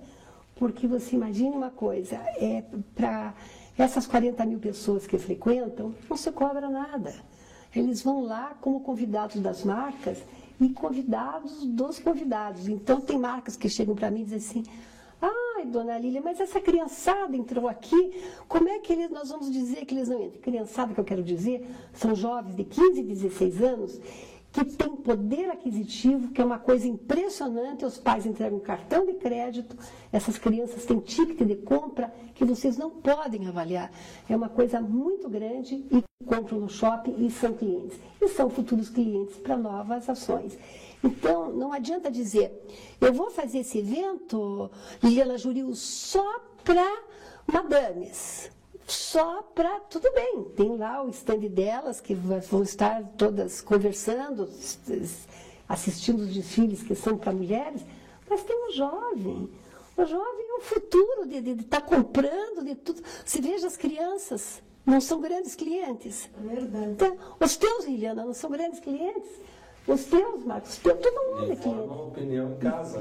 [SPEAKER 2] Porque você imagine uma coisa, para essas 40 mil pessoas que frequentam, não se cobra nada. Eles vão lá como convidados das marcas e convidados dos convidados. Então, tem marcas que chegam para mim e dizem assim: ai, dona Lília, mas essa criançada entrou aqui, como é que nós vamos dizer que eles não entram? Criançada, que eu quero dizer, são jovens de 15 e 16 anos que têm poder aquisitivo, que é uma coisa impressionante. Os pais entregam cartão de crédito, essas crianças têm ticket de compra que vocês não podem avaliar. É uma coisa muito grande e compram no shopping e são clientes. E são futuros clientes para novas ações. Então, não adianta dizer, eu vou fazer esse evento, Liliana Juril, só para madames. Só para, tudo bem, tem lá o stand delas, que vão estar todas conversando, assistindo os desfiles que são para mulheres, mas tem o jovem. O jovem é o futuro de estar comprando, de tudo. Se veja as crianças, não são grandes clientes.
[SPEAKER 3] É verdade.
[SPEAKER 2] Então, os teus, Liliana, não são grandes clientes. Os teus, Marcos, os teus, todo mundo é cliente.
[SPEAKER 4] E formam opinião em casa.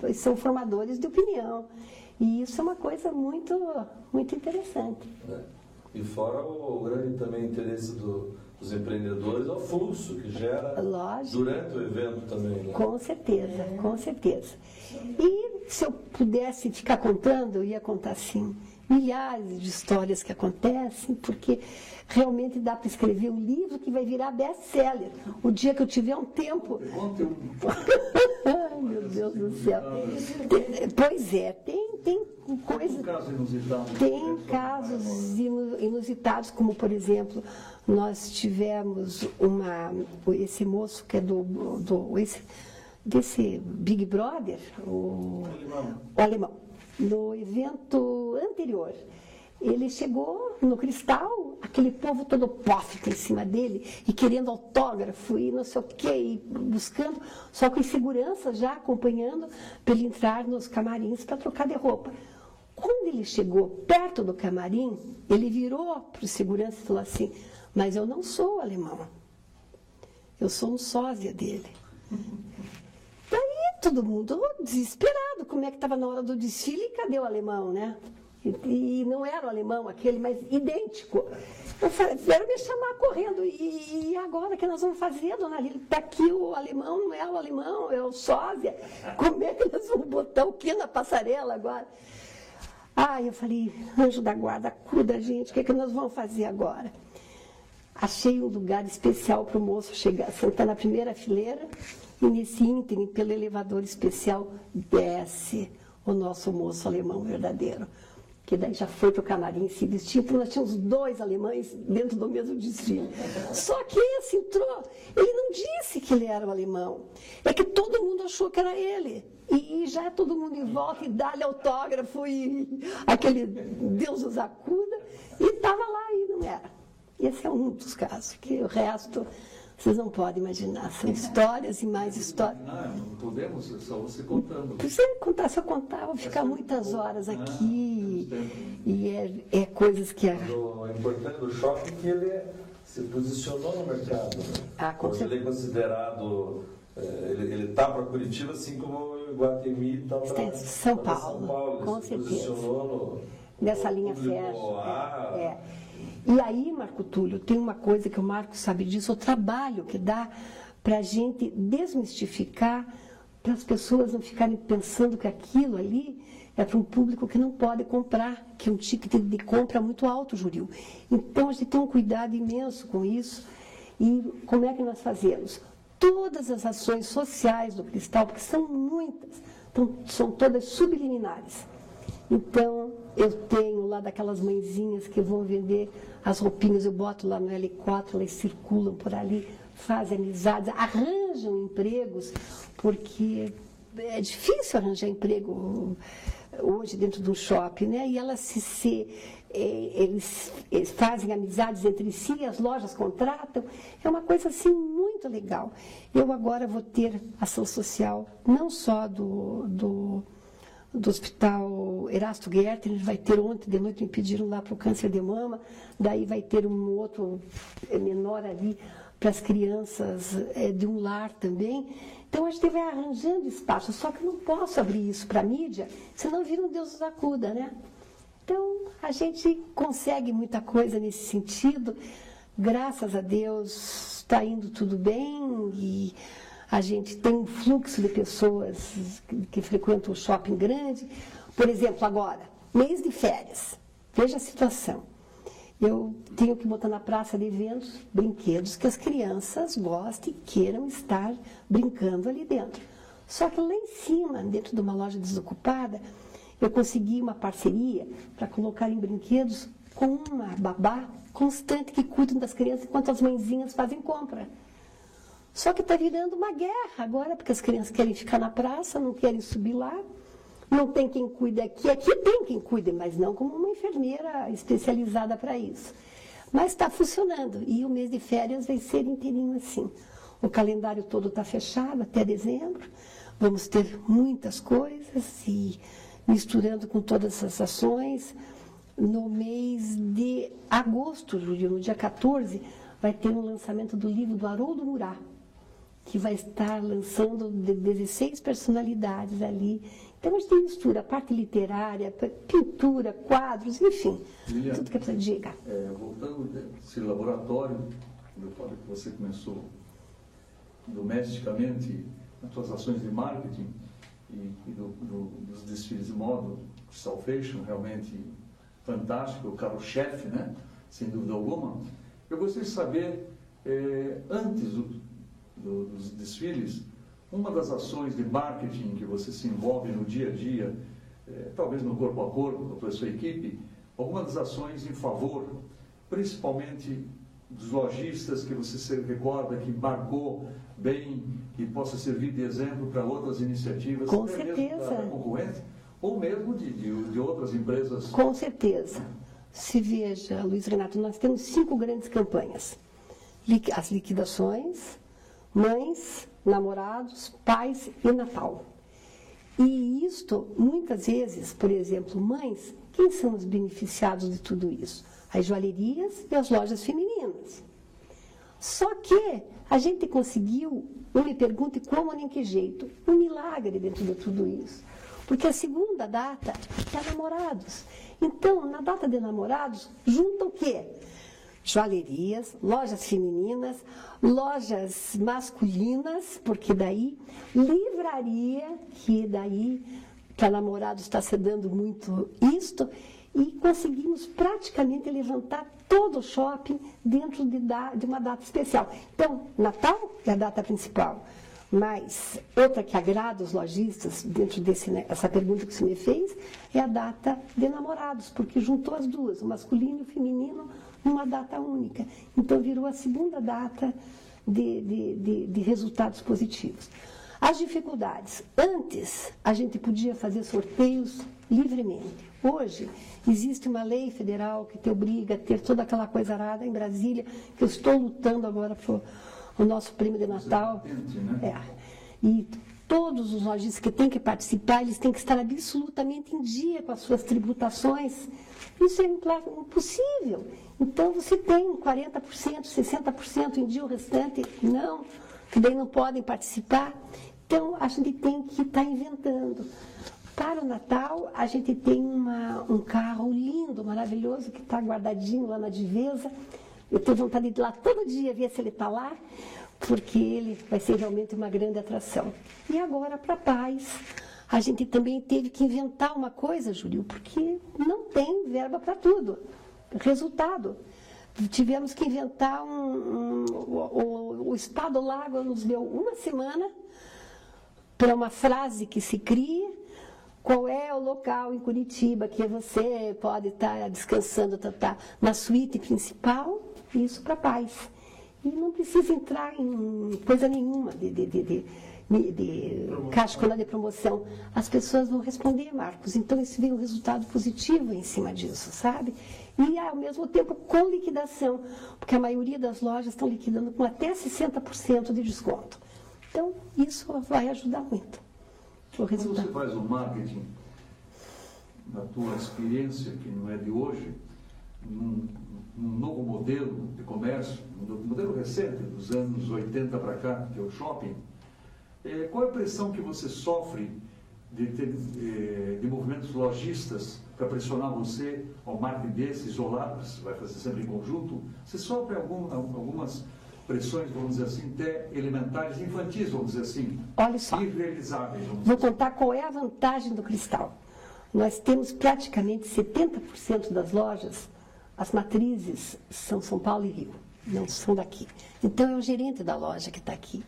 [SPEAKER 2] E são formadores de opinião. E isso é uma coisa muito, muito interessante.
[SPEAKER 4] E fora o grande também interesse dos empreendedores ao fluxo que gera durante o evento também. Né?
[SPEAKER 2] Com certeza, com certeza. E se eu pudesse ficar contando, eu ia contar assim, milhares de histórias que acontecem, porque realmente dá para escrever um livro que vai virar best-seller. O dia que eu tiver um tempo... Ai, meu Deus do céu. Pois é, tem coisas... Tem casos inusitados, como, por exemplo, nós tivemos esse moço que é desse Big Brother, o alemão, no evento anterior. Ele chegou no Cristal, aquele povo todo pófico em cima dele, e querendo autógrafo, e não sei o quê, e buscando, só com segurança já acompanhando, para ele entrar nos camarins para trocar de roupa. Quando ele chegou perto do camarim, ele virou para o segurança e falou assim: mas eu não sou alemão, eu sou um sósia dele. Daí todo mundo desesperado, como é que estava na hora do desfile e cadê o alemão, né? E não era o alemão aquele, mas idêntico. Eu falei, vieram me chamar correndo. E agora o que nós vamos fazer, dona Lília? Está aqui o alemão, não é o alemão, é o sósia. Como é que nós vamos botar o quê na passarela agora? Eu falei, anjo da guarda, acuda, gente, o que nós vamos fazer agora? Achei um lugar especial para o moço chegar, sentar na primeira fileira, e nesse ínterim, pelo elevador especial, desce o nosso moço alemão verdadeiro. Que daí já foi para o camarim se vestir, então nós tínhamos 2 alemães dentro do mesmo desfile. Só que esse entrou, ele não disse que ele era o alemão, é que todo mundo achou que era ele. E já todo mundo em volta e dá-lhe autógrafo e aquele Deus os acuda, e estava lá e não era. Esse é um dos casos, que o resto vocês não podem imaginar, são histórias e mais histórias.
[SPEAKER 1] Não podemos, é só você contando.
[SPEAKER 2] Se eu contar, eu vou ficar muitas horas aqui, e é coisas que...
[SPEAKER 4] O importante do shopping é que ele se posicionou no mercado. Né?
[SPEAKER 2] Com certeza.
[SPEAKER 4] Ele é considerado, ele está para Curitiba, assim como o Iguatemi está para
[SPEAKER 2] São Paulo. Com
[SPEAKER 4] se
[SPEAKER 2] certeza.
[SPEAKER 4] Posicionou
[SPEAKER 2] nessa linha férrea. E aí, Marco Túlio, tem uma coisa que o Marco sabe disso, o trabalho que dá para a gente desmistificar, para as pessoas não ficarem pensando que aquilo ali é para um público que não pode comprar, que é um ticket de compra muito alto, Juril. Então, a gente tem um cuidado imenso com isso. E como é que nós fazemos? Todas as ações sociais do Cristal, porque são muitas, são todas subliminares. Então, eu tenho lá daquelas mãezinhas que vão vender as roupinhas, eu boto lá no L4, elas circulam por ali, fazem amizades, arranjam empregos, porque é difícil arranjar emprego hoje dentro do shopping, né? E elas eles fazem amizades entre si, as lojas contratam, é uma coisa assim muito legal. Eu agora vou ter ação social, não só do Hospital Erasto Guerter, vai ter ontem de noite, me pediram lá para o câncer de mama, daí vai ter um outro menor ali para as crianças de um lar também. Então a gente vai arranjando espaço, só que eu não posso abrir isso para a mídia, senão vira um Deus nos acuda, né? Então a gente consegue muita coisa nesse sentido, graças a Deus está indo tudo bem e a gente tem um fluxo de pessoas que frequentam o shopping grande. Por exemplo, agora, mês de férias, veja a situação. Eu tenho que botar na praça de eventos brinquedos que as crianças gostem e queiram estar brincando ali dentro. Só que lá em cima, dentro de uma loja desocupada, eu consegui uma parceria para colocar em brinquedos com uma babá constante que cuida das crianças enquanto as mãezinhas fazem compra. Só que está virando uma guerra agora, porque as crianças querem ficar na praça, não querem subir lá. Não tem quem cuide aqui. Aqui tem quem cuide, mas não como uma enfermeira especializada para isso. Mas está funcionando. E o mês de férias vai ser inteirinho assim. O calendário todo está fechado até dezembro. Vamos ter muitas coisas e misturando com todas essas ações. No mês de agosto, Júlio, no dia 14, vai ter um lançamento do livro do Haroldo Murat, que vai estar lançando 16 personalidades ali. Então, a gente mistura a parte literária, pintura, quadros, enfim,
[SPEAKER 1] Lilian,
[SPEAKER 2] tudo que precisa diga.
[SPEAKER 1] Voltando desse laboratório, do qual você começou domesticamente nas suas ações de marketing e dos desfiles de moda, Crystal Fashion, realmente fantástico, o carro-chefe, né? Sem dúvida alguma. Eu gostaria de saber, antes dos desfiles, uma das ações de marketing que você se envolve no dia a dia, talvez no corpo a corpo com a sua equipe, alguma das ações em favor, principalmente dos lojistas que você se recorda que marcou bem e possa servir de exemplo para outras iniciativas,
[SPEAKER 2] Com
[SPEAKER 1] até
[SPEAKER 2] certeza.
[SPEAKER 1] mesmo da concorrente, ou mesmo de outras empresas.
[SPEAKER 2] Com certeza. Se veja, Luiz Renato, nós temos 5 grandes campanhas. As liquidações, mães, namorados, pais e Natal. E isto, muitas vezes, por exemplo, mães, quem são os beneficiados de tudo isso? As joalherias e as lojas femininas. Só que a gente conseguiu, eu me pergunto como nem que jeito, um milagre dentro de tudo isso. Porque a segunda data é namorados. Então, na data de namorados, junta o quê? Joalherias, lojas femininas, lojas masculinas, porque daí, livraria, que daí, para namorados está se dando muito isto, e conseguimos praticamente levantar todo o shopping dentro de uma data especial. Então, Natal é a data principal, mas outra que agrada os lojistas, dentro dessa pergunta que você me fez, é a data de namorados, porque juntou as duas, o masculino e o feminino, numa data única. Então, virou a segunda data de resultados positivos. As dificuldades. Antes, a gente podia fazer sorteios livremente. Hoje, existe uma lei federal que te obriga a ter toda aquela coisa arada em Brasília, que eu estou lutando agora para o nosso prêmio de Natal. E todos os lojistas que têm que participar, eles têm que estar absolutamente em dia com as suas tributações. Isso é impossível. Então, você tem 40%, 60% em dia, o restante não, que daí não podem participar. Então, a gente tem que estar inventando. Para o Natal, a gente tem um carro lindo, maravilhoso, que está guardadinho lá na Divesa. Eu tenho vontade de ir lá todo dia ver se ele está lá, porque ele vai ser realmente uma grande atração. E agora, para paz, a gente também teve que inventar uma coisa, Júlio, porque não tem verba para tudo. Resultado, tivemos que inventar o Estado Lago nos deu uma semana para uma frase que se cria, qual é o local em Curitiba que você pode estar descansando na suíte principal, isso para paz. E não precisa entrar em coisa nenhuma de cascona de promoção. As pessoas vão responder, Marcos. Então, isso vem um resultado positivo em cima disso, sabe? E, ao mesmo tempo, com liquidação, porque a maioria das lojas estão liquidando com até 60% de desconto. Então, isso vai ajudar muito.
[SPEAKER 1] Quando você faz o marketing, na tua experiência, que não é de hoje, um novo modelo de comércio, um modelo recente, dos anos 80 para cá, que é o shopping. Qual é a pressão que você sofre de movimentos lojistas para pressionar você ao marketing desse, isolado, você vai fazer sempre em conjunto? Você sofre algumas pressões, vamos dizer assim, até elementares, infantis, vamos dizer assim,
[SPEAKER 2] olha só,
[SPEAKER 1] irrealizáveis.
[SPEAKER 2] Vou contar qual é a vantagem do Cristal. Nós temos praticamente 70% das lojas, as matrizes são São Paulo e Rio, não são daqui. Então é o gerente da loja que está aqui.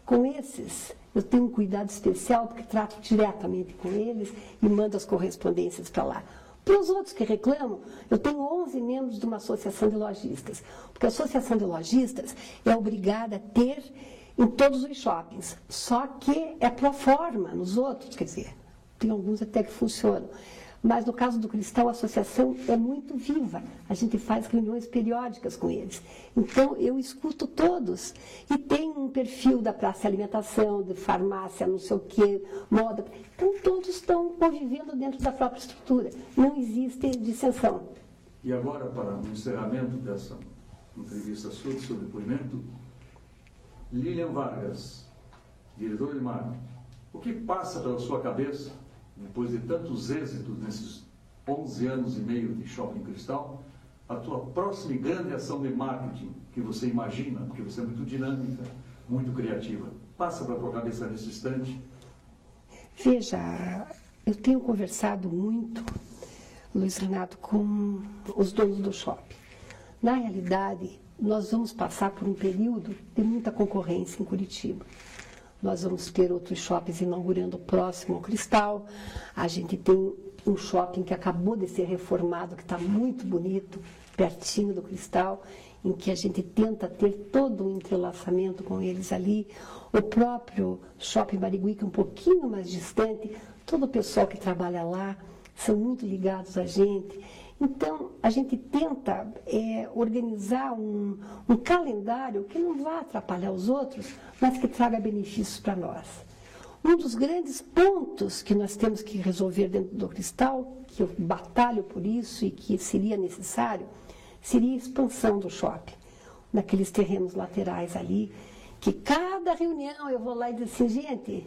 [SPEAKER 2] Com esses, eu tenho um cuidado especial, porque trato diretamente com eles e mando as correspondências para lá. Para os outros que reclamam, eu tenho 11 membros de uma associação de lojistas, porque a associação de lojistas é obrigada a ter em todos os shoppings, só que é pro forma nos outros, quer dizer, tem alguns até que funcionam. Mas no caso do Cristal, a associação é muito viva. A gente faz reuniões periódicas com eles. Então, eu escuto todos. E tem um perfil da praça de alimentação, de farmácia, não sei o quê, moda. Então, todos estão convivendo dentro da própria estrutura. Não existe dissensão.
[SPEAKER 1] E agora, para o encerramento dessa entrevista sua, do seu depoimento, Lilian Vargas, diretora de marketing, o que passa pela sua cabeça, depois de tantos êxitos nesses 11 anos e meio de Shopping Cristal, a tua próxima e grande ação de marketing que você imagina, porque você é muito dinâmica, muito criativa, passa pela tua cabeça nesse instante?
[SPEAKER 2] Veja, eu tenho conversado muito, Luiz Renato, com os donos do shopping. Na realidade, nós vamos passar por um período de muita concorrência em Curitiba. Nós vamos ter outros shoppings inaugurando próximo ao Cristal. A gente tem um shopping que acabou de ser reformado, que está muito bonito, pertinho do Cristal, em que a gente tenta ter todo um entrelaçamento com eles ali. O próprio Shopping Barigui, que é um pouquinho mais distante, todo o pessoal que trabalha lá são muito ligados a gente. Então, a gente tenta organizar um calendário que não vá atrapalhar os outros, mas que traga benefícios para nós. Um dos grandes pontos que nós temos que resolver dentro do Cristal, que eu batalho por isso e que seria necessário, seria a expansão do shopping, naqueles terrenos laterais ali, que cada reunião eu vou lá e digo assim, gente,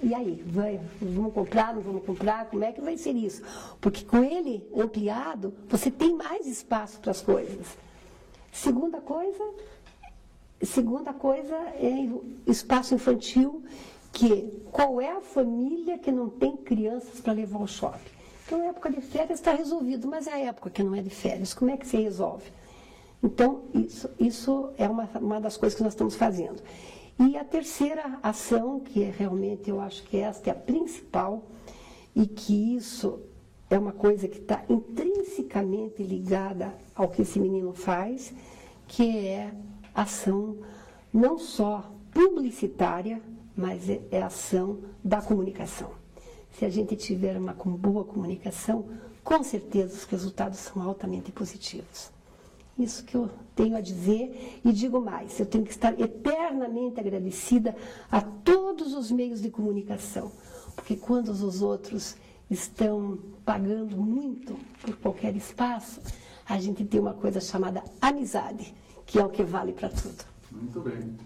[SPEAKER 2] e aí, vamos comprar, não vamos comprar, como é que vai ser isso? Porque com ele ampliado, você tem mais espaço para as coisas. Segunda coisa é espaço infantil, que qual é a família que não tem crianças para levar ao shopping? Então, a época de férias está resolvido, mas é a época que não é de férias, como é que se resolve? Então, isso é uma das coisas que nós estamos fazendo. E a terceira ação, que realmente eu acho que esta é a principal, e que isso é uma coisa que está intrinsecamente ligada ao que esse menino faz, que é ação não só publicitária, mas é ação da comunicação. Se a gente tiver uma boa comunicação, com certeza os resultados são altamente positivos. Isso que eu tenho a dizer, e digo mais, eu tenho que estar eternamente agradecida a todos os meios de comunicação, porque quando os outros estão pagando muito por qualquer espaço, a gente tem uma coisa chamada amizade, que é o que vale para tudo.
[SPEAKER 1] Muito bem.